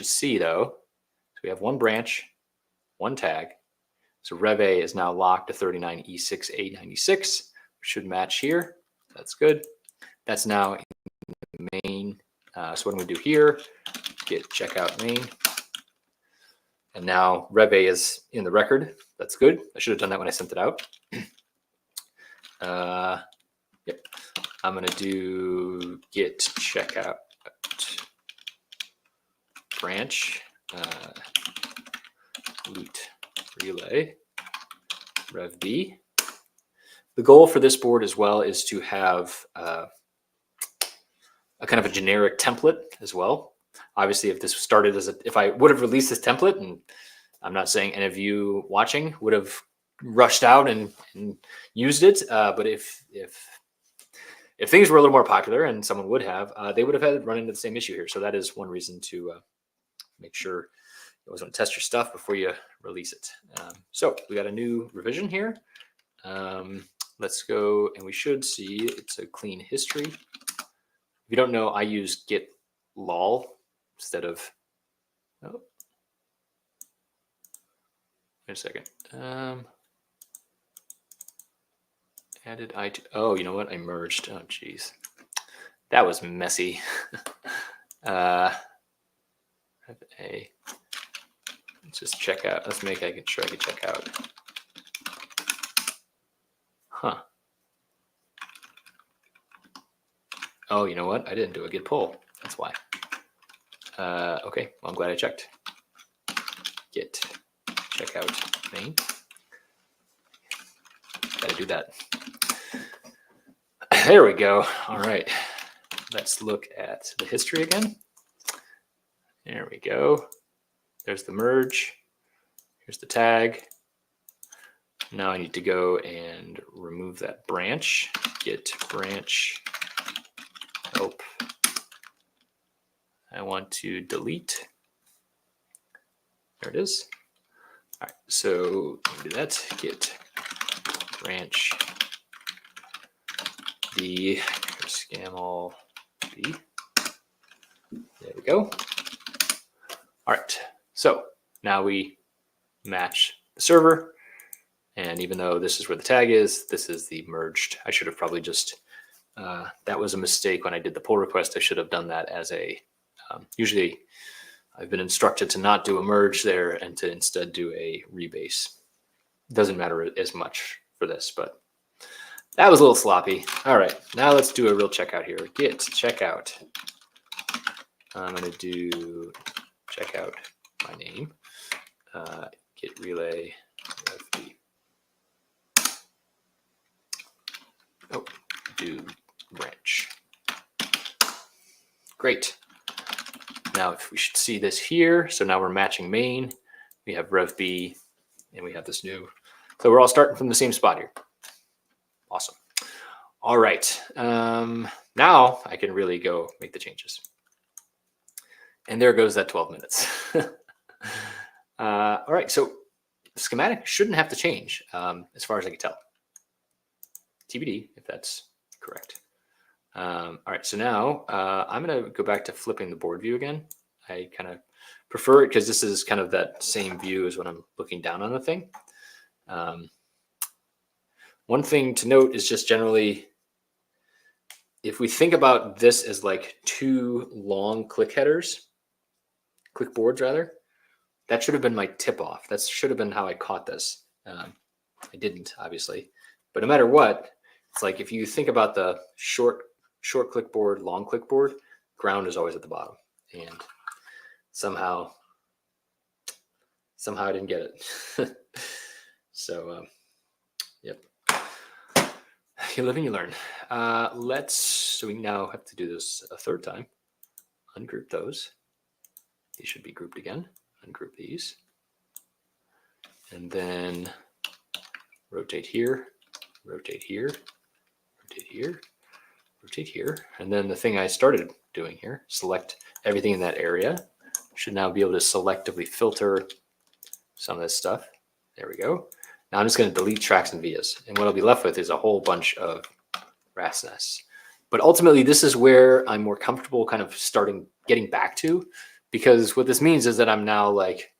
see though, so we have 1 branch, 1 tag. So Rev A is now locked to 39E6A96, which should match here. That's good. That's now in the main. So what I'm going to do here, git checkout main. And now Rev A is in the record. That's good. I should have done that when I sent it out. Yep. I'm going to do git checkout branch loot relay Rev B. The goal for this board as well is to have a kind of a generic template as well. Obviously, if this started if I would have released this template, and I'm not saying any of you watching would have rushed out and used it, but if things were a little more popular and someone would have, they would have had run into the same issue here. So that is one reason to make sure you always want to test your stuff before you release it. So we got a new revision here. Let's go, and we should see it's a clean history. If you don't know, I use git lol instead of, oh, wait a second. Added oh, you know what? I merged. Oh, geez. That was messy. Rev A. Let's just check out. Let's make I can try to check out. Huh. Oh, you know what? I didn't do a git pull. That's why. Okay. Well, I'm glad I checked. Git checkout main. Gotta do that. There we go. All right. Let's look at the history again. There we go. There's the merge. Here's the tag. Now I need to go and remove that branch. Git branch help. I want to delete. There it is. All right, so do that. Git branch D scaml B. There we go. All right, so now we match the server. And even though this is where the tag is, this is the merged. I should have probably just, that was a mistake when I did the pull request. I should have done that as a, usually I've been instructed to not do a merge there and to instead do a rebase. It doesn't matter as much for this, but that was a little sloppy. All right, now let's do a real checkout here. Git checkout I'm going to do check out my name, get relay Rev B. Oh, do branch. Great. Now if we should see this here. So now we're matching main. We have Rev B and we have this new. So we're all starting from the same spot here. Awesome. All right. Now I can really go make the changes. And there goes that 12 minutes. All right. So the schematic shouldn't have to change as far as I can tell. TBD if that's correct. All right, so now I'm going to go back to flipping the board view again. I kind of prefer it because this is kind of that same view as when I'm looking down on the thing. One thing to note is just generally, if we think about this as like two long click headers, click boards rather, that should have been my tip off. That should have been how I caught this. I didn't, obviously. But no matter what, it's like if you think about the short clipboard, long clipboard, ground is always at the bottom. And somehow I didn't get it. So, yep. You live and you learn. So we now have to do this a third time. Ungroup those. These should be grouped again. Ungroup these. And then rotate here, rotate here, rotate here, rotate here. And then the thing I started doing here, select everything in that area. Should now be able to selectively filter some of this stuff. There we go. Now I'm just going to delete tracks and vias. And what I'll be left with is a whole bunch of RAS nests. But ultimately, this is where I'm more comfortable kind of getting back to, because what this means is that I'm now like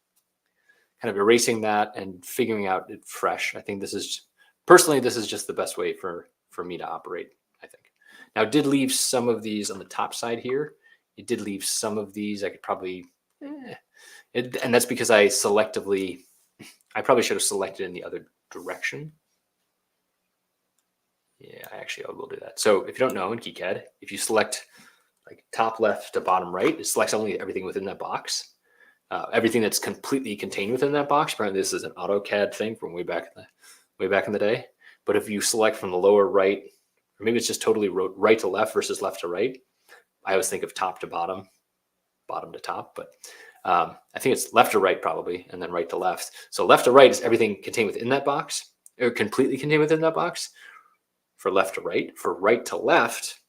kind of erasing that and figuring out it fresh. I think this is, personally, this is just the best way for me to operate, I think. Now, it did leave some of these on the top side here. It did leave some of these I could probably, and that's because I probably should have selected in the other direction. Yeah, I will do that. So if you don't know in KiCad, if you select like top left to bottom right, it selects only everything within that box. Everything that's completely contained within that box. Apparently, this is an AutoCAD thing from way back in the day. But if you select from the lower right, or maybe it's just totally right to left versus left to right, I always think of top to bottom, bottom to top. But I think it's left to right probably, and then right to left. So left to right is everything contained within that box, or completely contained within that box. For left to right, for right to left,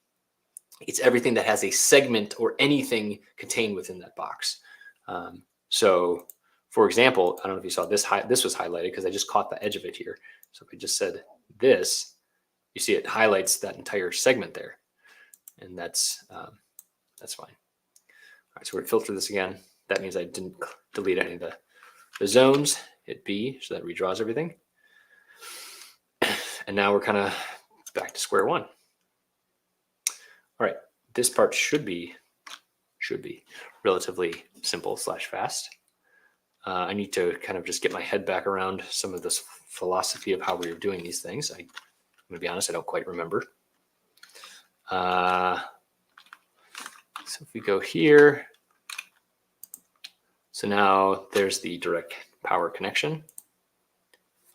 it's everything that has a segment or anything contained within that box. So, for example, I don't know if you saw this. This was highlighted because I just caught the edge of it here. So if I just said this, you see it highlights that entire segment there, and that's fine. All right, so we're gonna filter this again. That means I didn't delete any of the zones. Hit B, so that redraws everything. And now we're kind of back to square one. All right, this part should be relatively simple / fast. I need to kind of just get my head back around some of this philosophy of how we were doing these things. I'm gonna be honest, I don't quite remember. So if we go here, so now there's the direct power connection.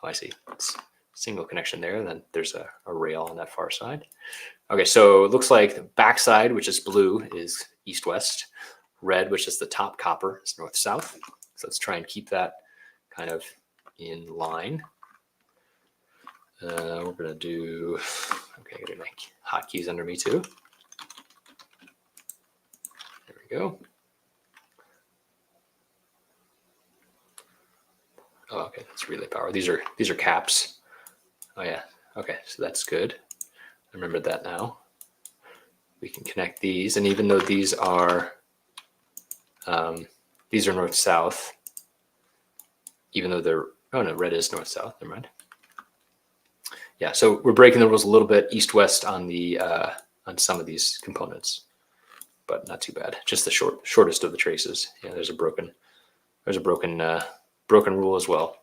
Oh, I see. It's single connection there, and then there's a rail on that far side. Okay, so it looks like the back side, which is blue, is east-west. Red, which is the top copper, is north-south. So let's try and keep that kind of in line. We're gonna do, okay, I gotta make hotkeys under me too. There we go. Oh, okay, that's relay power. These are caps. Oh yeah, okay, so that's good. I remember that now. We can connect these, and even though these are north-south, even though they're, oh no, red is north-south, never mind. Yeah, so we're breaking the rules a little bit east-west on the on some of these components, but not too bad. Just the shortest of the traces. Yeah, there's a broken rule as well.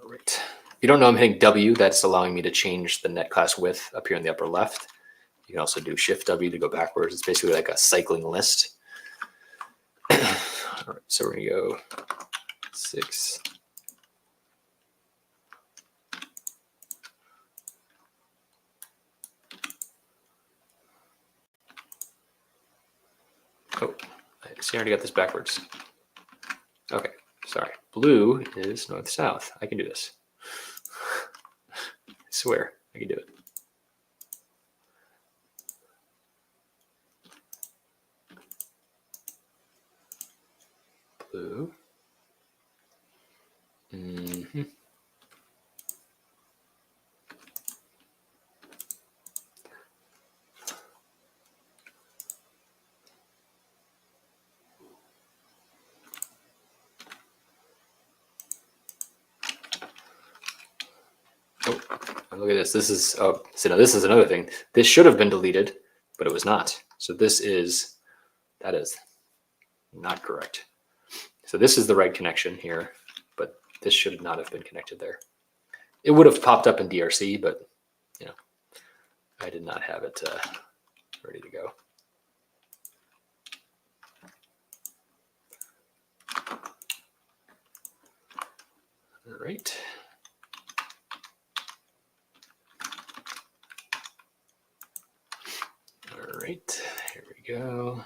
All right. If you don't know I'm hitting W, that's allowing me to change the net class width up here in the upper left. You can also do Shift W to go backwards. It's basically like a cycling list. All right, so we're gonna go 6. Oh, I see, I already got this backwards. Okay, sorry. Blue is north-south. I can do this. I swear, I can do it. Blue. Mm-hmm. Oh, look at this. This is, oh, so now this is another thing. This should have been deleted, but it was not. So this is, that is not correct. So this is the right connection here, but this should not have been connected there. It would have popped up in DRC, but you know, I did not have it ready to go. All right. All right, here we go.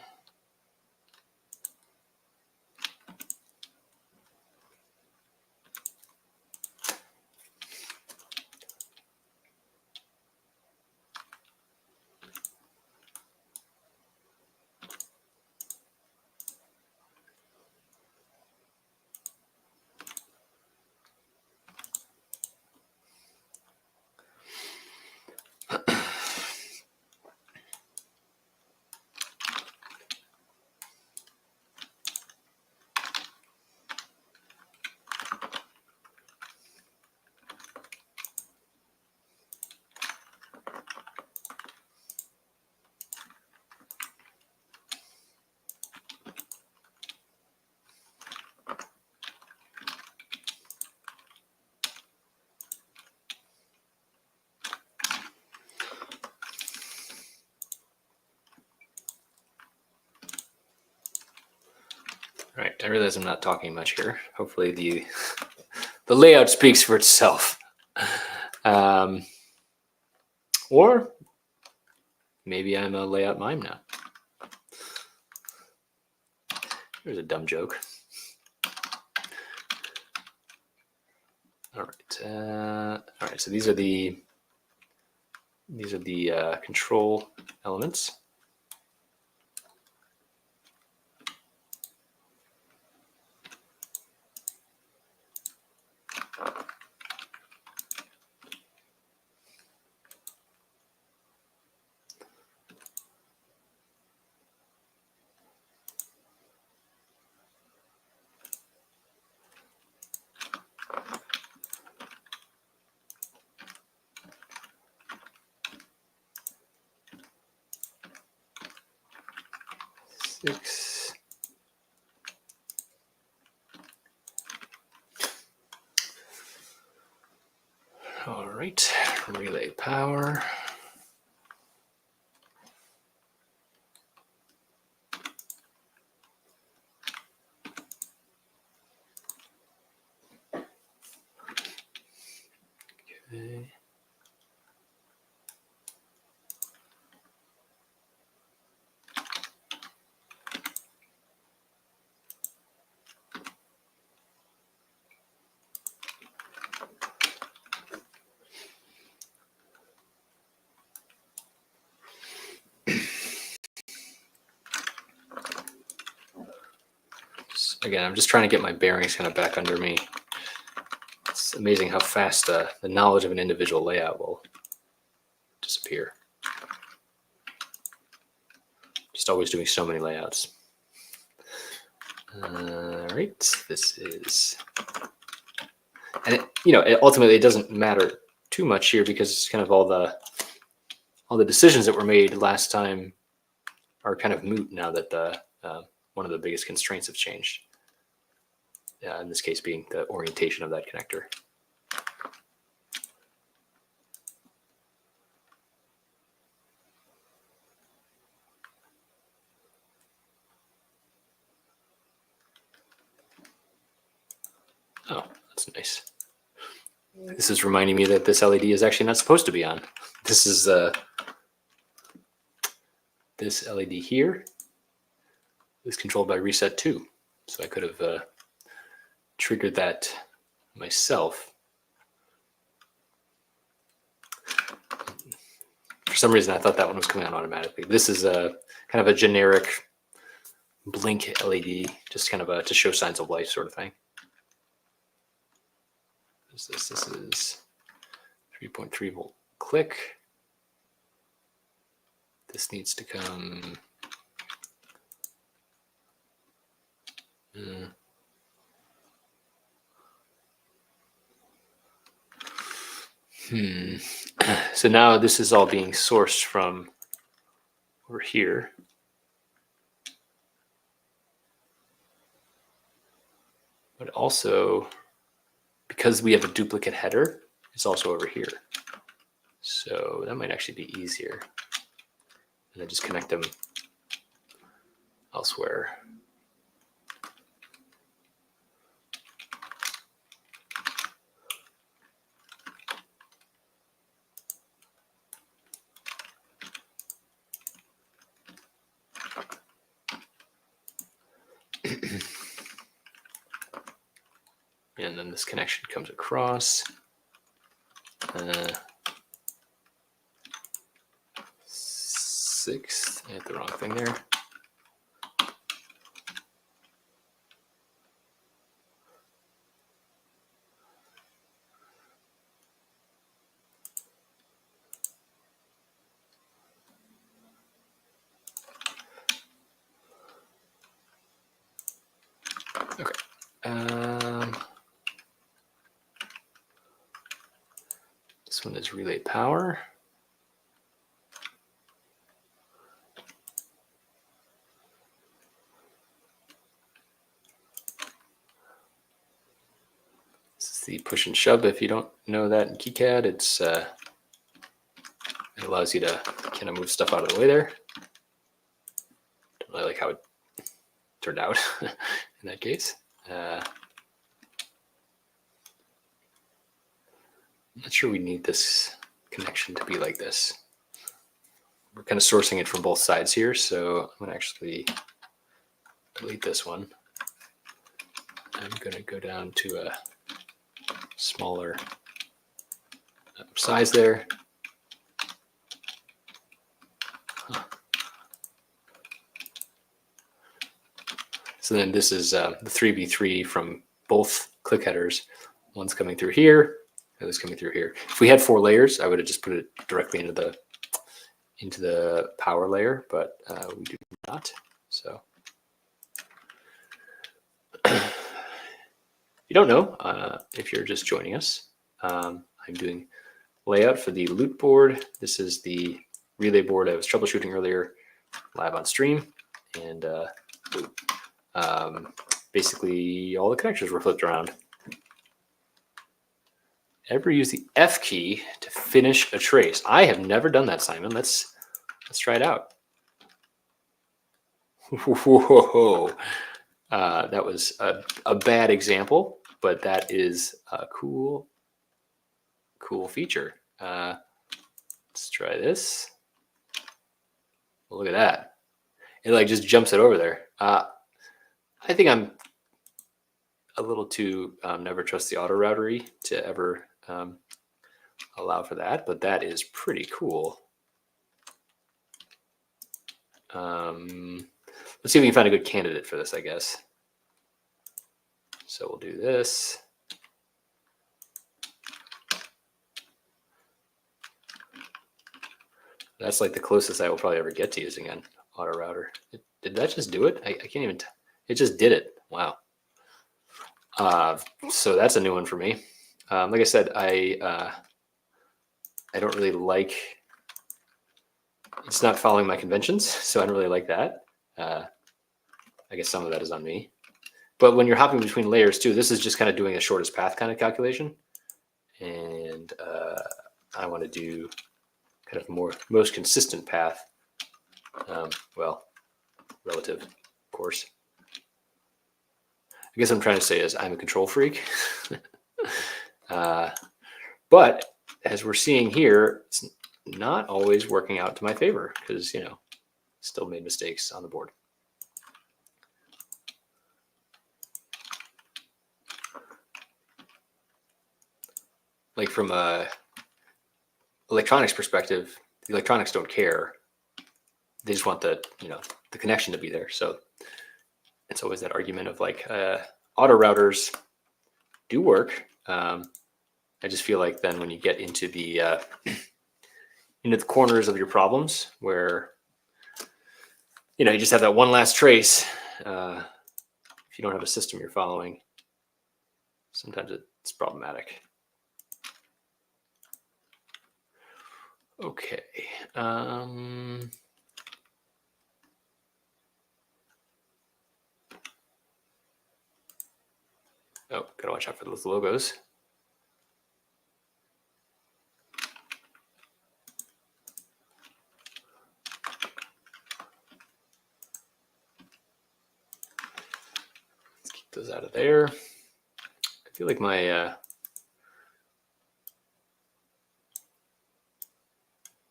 All right, I realize I'm not talking much here. Hopefully the layout speaks for itself. Or maybe I'm a layout mime now. Here's a dumb joke. All right, so these are the control elements. Six. All right, relay power. Okay. Again, I'm just trying to get my bearings kind of back under me. It's amazing how fast the knowledge of an individual layout will disappear. Just always doing so many layouts. All right, this is, and ultimately it doesn't matter too much here because it's kind of all the decisions that were made last time are kind of moot now that the one of the biggest constraints have changed. In this case, being the orientation of that connector. that's nice. This is reminding me that this LED is actually not supposed to be on. This is this LED here is controlled by reset 2. So I could have triggered that myself. For some reason, I thought that one was coming on automatically. This is a kind of a generic blink LED, just kind of to show signs of life sort of thing. This is 3.3 volt click. This needs to come. So now this is all being sourced from over here. But also, because we have a duplicate header, it's also over here. So that might actually be easier. And then just connect them elsewhere. And then this connection comes across. Sixth, I hit the wrong thing there. Okay. This one is relay power. This is the push and shove. If you don't know that in KiCad, it allows you to kind of move stuff out of the way there. Don't really like how it turned out in that case. I'm not sure we need this connection to be like this. We're kind of sourcing it from both sides here, so I'm going to actually delete this one. I'm going to go down to a smaller size there. So then this is the 3B3 from both click headers. One's coming through here, the other's coming through here. If we had 4 layers, I would have just put it directly into the power layer, but we do not. So if you don't know, if you're just joining us, I'm doing layout for the loot board. This is the relay board I was troubleshooting earlier live on stream, and basically all the connectors were flipped around. Ever use the F key to finish a trace? I have never done that, Simon. Let's try it out. Whoa. That was a bad example, but that is a cool feature. Let's try this. Well, look at that. It like just jumps it over there. I think I'm a little too never trust the auto routery to ever allow for that, but that is pretty cool. Let's see if we can find a good candidate for this, I guess. So we'll do this. That's like the closest I will probably ever get to using an auto router. Did that just do it? I can't even. It just did it. Wow. So that's a new one for me. Like I said, I don't really like. It's not following my conventions, so I don't really like that. I guess some of that is on me. But when you're hopping between layers too, this is just kind of doing a shortest path kind of calculation. And I want to do kind of most consistent path. Well, relative, of course. I guess what I'm trying to say is I'm a control freak. But as we're seeing here, it's not always working out to my favor because, still made mistakes on the board. Like from a electronics perspective, the electronics don't care. They just want the connection to be there. So it's always that argument of like auto routers do work. I just feel like then when you get into the the corners of your problems where you just have that one last trace, if you don't have a system you're following, sometimes it's problematic. Okay. Oh, gotta watch out for those logos. Let's keep those out of there. I feel like my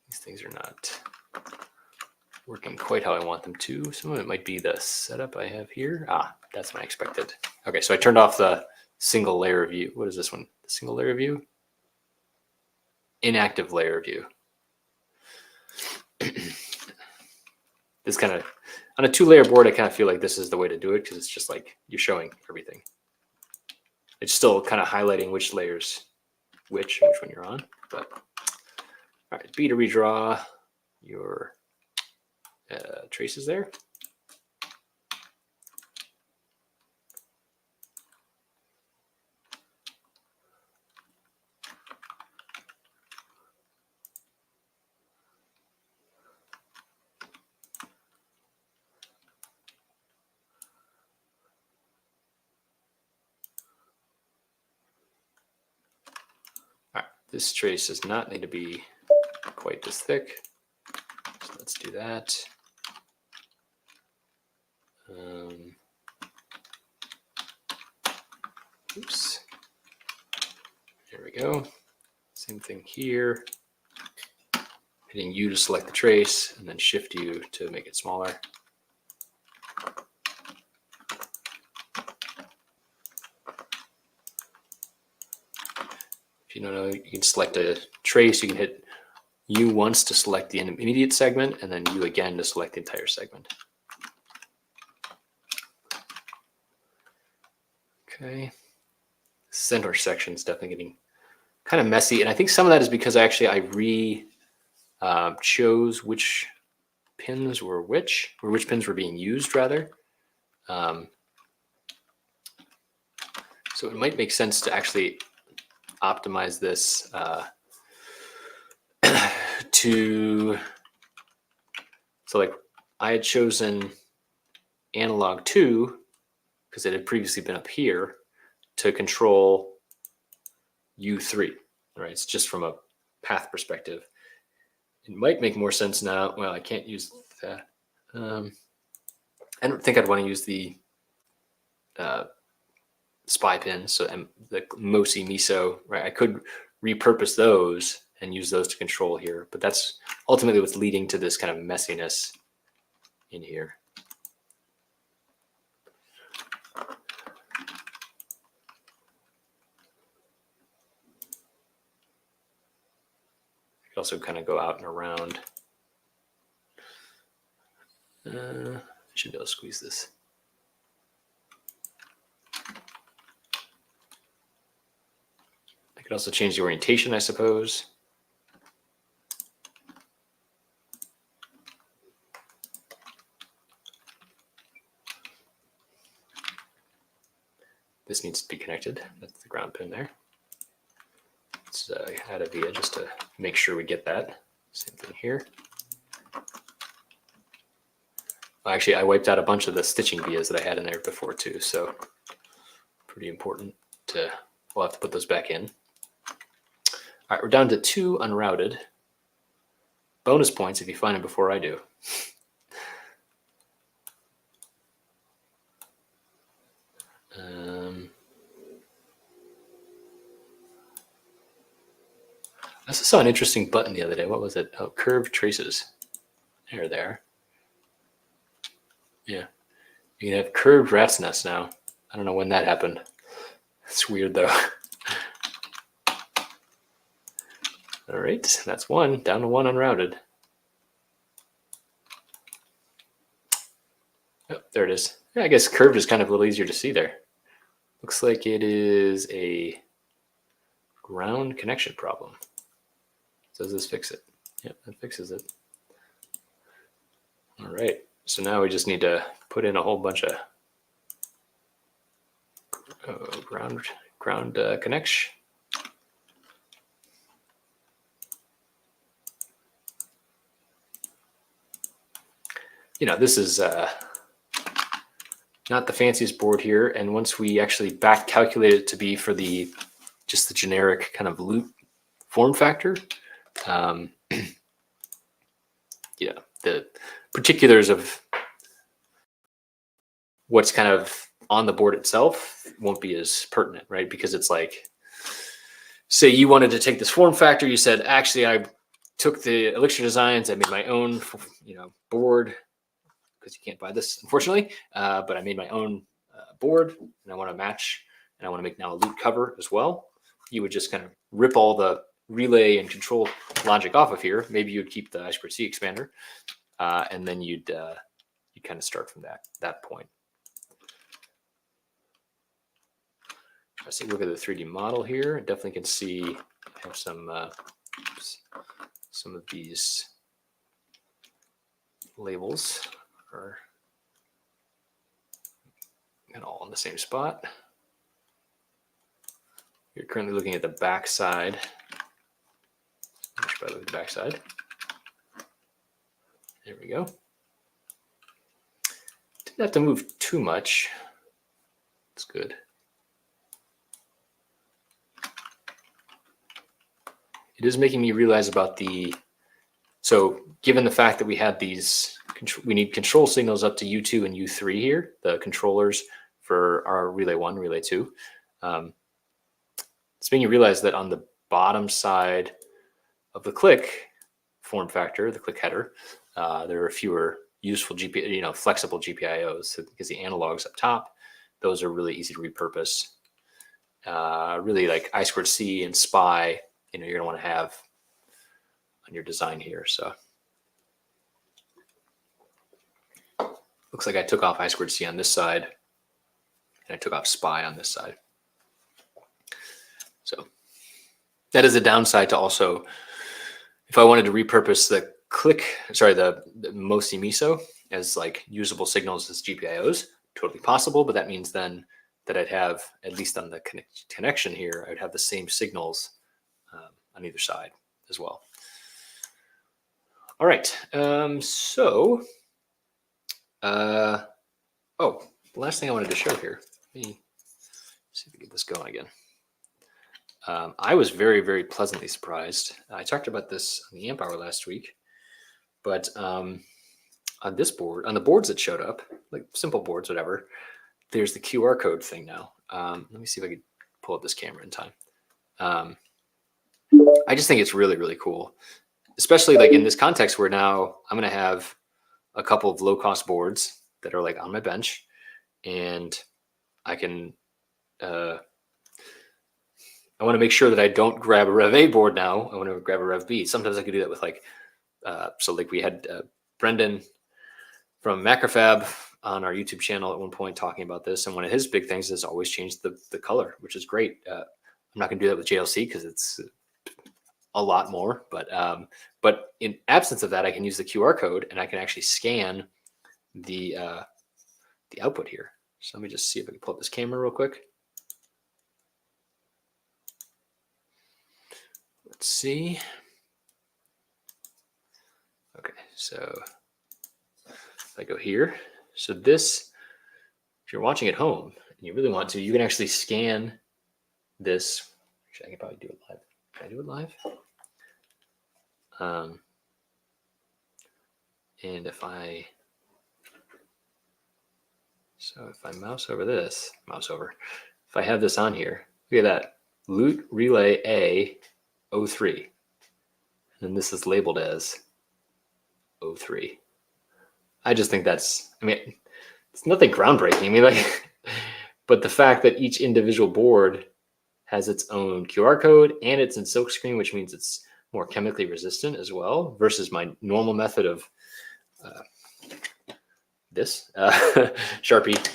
these things are not working quite how I want them to. Some of it might be the setup I have here. That's my expected. Okay, so I turned off the single layer view. What is this one? The single layer view? Inactive layer view. This kind of, on a 2-layer board, I kind of feel like this is the way to do it because it's just like you're showing everything. It's still kind of highlighting which layers, which one you're on. But all right, B to redraw your traces there. All right, this trace does not need to be quite this thick. So let's do that. Oops. There we go. Same thing here. Hitting U to select the trace and then Shift U to make it smaller. If you don't know, you can select a trace. You can hit U once to select the intermediate segment and then U again to select the entire segment. Okay. Center section is definitely getting kind of messy. And I think some of that is because I chose which pins were which pins were being used rather. So it might make sense to actually optimize this so like I had chosen analog 2 because it had previously been up here to control U3, right? It's just from a path perspective. It might make more sense now. Well, I can't use that. I don't think I'd want to use the SPI pin, so the MOSI MISO, right? I could repurpose those and use those to control here, but that's ultimately what's leading to this kind of messiness in here. You also kind of go out and around. I should be able to squeeze this. I could also change the orientation, I suppose. This needs to be connected. That's the ground pin there. Let's add a via just to make sure we get that. Same thing here. Actually, I wiped out a bunch of the stitching vias that I had in there before too, so pretty important to, we'll have to put those back in. All right, we're down to 2 unrouted. Bonus points if you find them before I do. also saw an interesting button the other day. What was it? Oh, curved traces. There. Yeah. You can have curved rat's nest now. I don't know when that happened. It's weird though. All right, that's one. Down to one unrouted. Oh, there it is. Yeah, I guess curved is kind of a little easier to see there. Looks like it is a ground connection problem. Does this fix it? Yep, that fixes it. All right, so now we just need to put in a whole bunch of ground connection. You know, this is not the fanciest board here, and once we actually back calculate it to be for just the generic kind of loop form factor, yeah, the particulars of what's kind of on the board itself won't be as pertinent, right? Because it's like, say you wanted to take this form factor, you said, actually, I took the Elixir designs, I made my own, board, because you can't buy this, unfortunately, but I made my own board, and I want to match, and I want to make now a loop cover as well. You would just kind of rip all the relay and control logic off of here. Maybe you'd keep the I2C expander, and then you'd kind of start from that point. Let's see, look at the 3D model here. I definitely can see I have some of these labels are all in the same spot. You're currently looking at the back side. I should probably look at the back side. There we go. Didn't have to move too much. That's good. It is making me realize about so given the fact that we had these, we need control signals up to U2 and U3 here, the controllers for our relay 1, relay 2. It's making you realize that on the bottom side of the click form factor, the click header, there are fewer useful flexible GPIOs, because the analogs up top, those are really easy to repurpose. Really like I2C and SPI, you're going to want to have on your design here. So looks like I took off I2C on this side, and I took off SPI on this side. So that is a downside to also, if I wanted to repurpose the MOSI MISO as like usable signals as GPIOs, totally possible, but that means then that I'd have, at least on the connection here, I'd have the same signals on either side as well. All right, oh, the last thing I wanted to show here, let me see if we get this going again. I was very, very pleasantly surprised. I talked about this on the Amp Hour last week, but on this board, on the boards that showed up, like simple boards, whatever, there's the QR code thing now. Let me see if I can pull up this camera in time. I just think it's really, really cool, especially like in this context where now I'm going to have a couple of low-cost boards that are like on my bench, and I can, I want to make sure that I don't grab a Rev A board now. I want to grab a Rev B. Sometimes I could do that with like, so like we had Brendan from Macrofab on our YouTube channel at one point talking about this. And one of his big things is always change the color, which is great. I'm not going to do that with JLC because it's a lot more, but in absence of that, I can use the QR code and I can actually scan the output here. So let me just see if I can pull up this camera real quick. Let's see. Okay, so if I go here, so this, if you're watching at home and you really want to, you can actually scan this. Actually, I can probably do it live. Can I do it live? And if I mouse over this, if I have this on here, look at that, Loot Relay A 03. and this is labeled as 03. I just think that's, I mean, it's nothing groundbreaking. I mean, like, but the fact that each individual board has its own QR code and it's in silkscreen, which means it's more chemically resistant as well, versus my normal method of this. Sharpie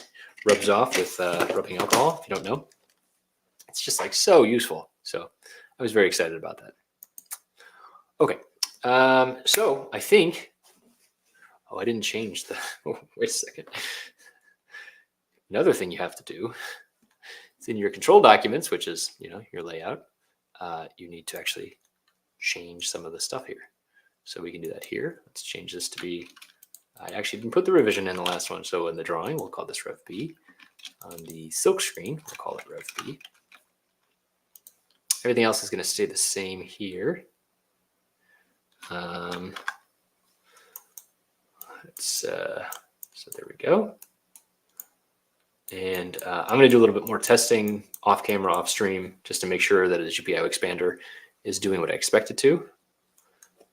rubs off with rubbing alcohol, if you don't know. It's just like so useful. So I was very excited about that. Okay. So I think, I didn't change the, wait a second. Another thing you have to do is in your control documents, which is, your layout, you need to actually change some of the stuff here. So we can do that here. Let's change this to be, I actually didn't put the revision in the last one. So in the drawing, we'll call this Rev B. On the silk screen, we'll call it Rev B. Everything else is going to stay the same here. So there we go. And I'm going to do a little bit more testing off camera, off stream, just to make sure that the GPIO expander is doing what I expect it to.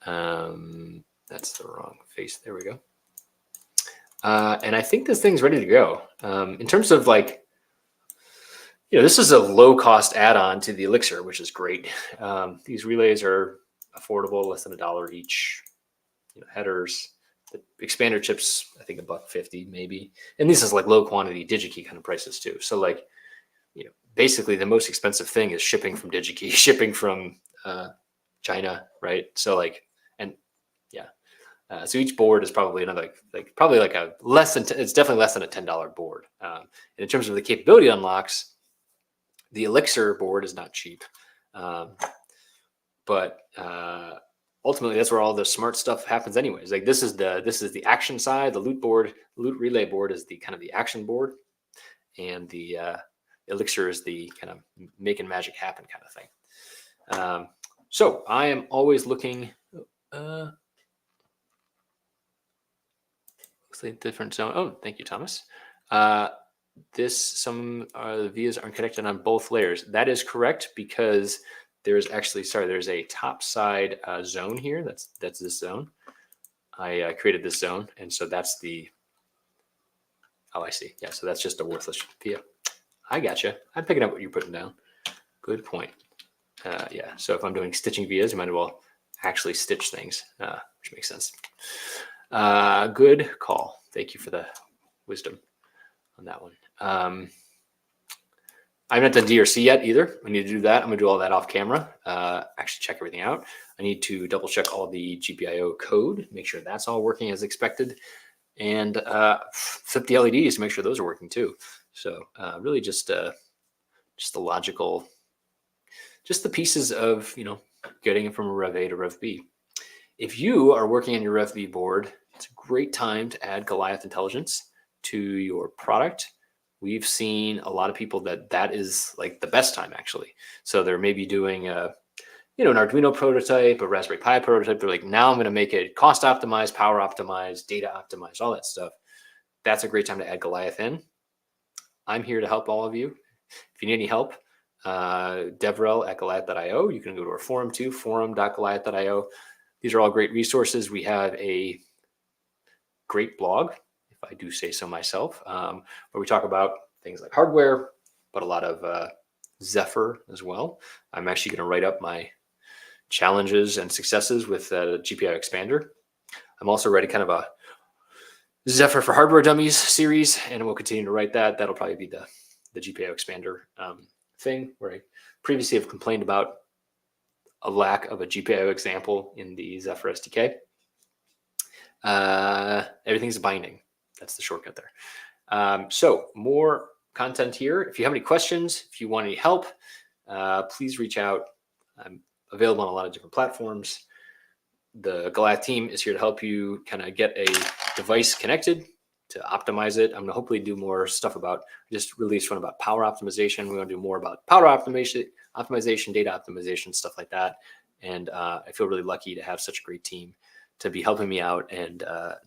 That's the wrong face. There we go. And I think this thing's ready to go. In terms of like, this is a low cost add-on to the Elixir, which is great. These relays are affordable, less than $1 each. Headers, the expander chips, I think $1.50 maybe. And this is like low quantity DigiKey kind of prices too. So like, basically the most expensive thing is shipping from DigiKey, shipping from China, right? So like, and yeah. So each board is probably another, probably like a less than, it's definitely less than a $10 board. And in terms of the capability unlocks, the Elixir board is not cheap. But ultimately that's where all the smart stuff happens anyways. Like this is the action side, the loot relay board is the kind of the action board, and the Elixir is the kind of making magic happen kind of thing. So I am always looking, looks like different zone. Oh, thank you, Thomas. Some the vias aren't connected on both layers. That is correct, because there's actually, there's a top side zone here. That's this zone. I created this zone, and so that's the, oh, I see. Yeah, so that's just a worthless via. I gotcha. I'm picking up what you're putting down. Good point. Yeah, so if I'm doing stitching vias, you might as well actually stitch things, which makes sense. Good call. Thank you for the wisdom on that one. I haven't done DRC yet either. I need to do that. I'm gonna do all that off camera. Actually check everything out. I need to double check all the GPIO code, make sure that's all working as expected, and flip the LEDs to make sure those are working too. So really just the logical, just the pieces of, getting it from a Rev A to Rev B. If you are working on your Rev B board, it's a great time to add Goliath Intelligence to your product. We've seen a lot of people that is like the best time actually. So they're maybe doing an Arduino prototype, a Raspberry Pi prototype. They're like, now I'm going to make it cost optimized, power optimized, data optimized, all that stuff. That's a great time to add Goliath in. I'm here to help all of you. If you need any help, devrel@goliath.io. You can go to our forum too, forum.goliath.io. These are all great resources. We have a great blog, if I do say so myself, where we talk about things like hardware, but a lot of Zephyr as well. I'm actually going to write up my challenges and successes with the GPIO expander. I'm also writing kind of a Zephyr for Hardware Dummies series, and we'll continue to write that. That'll probably be the GPIO expander thing, where I previously have complained about a lack of a GPIO example in the Zephyr SDK. Everything's binding. That's the shortcut there. So more content here. If you have any questions, if you want any help, please reach out. I'm available on a lot of different platforms. The Goliath team is here to help you kind of get a device connected, to optimize it. I'm going to hopefully do more stuff about, just released one about power optimization. We're going to do more about power optimization, data optimization, stuff like that. And I feel really lucky to have such a great team to be helping me out and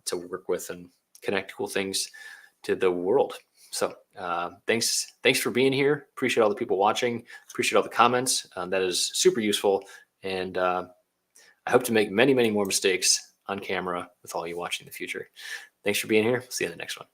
to work with and connect cool things to the world. So thanks for being here. Appreciate all the people watching. Appreciate all the comments. That is super useful. And I hope to make many, many more mistakes on camera with all you watching in the future. Thanks for being here. See you in the next one.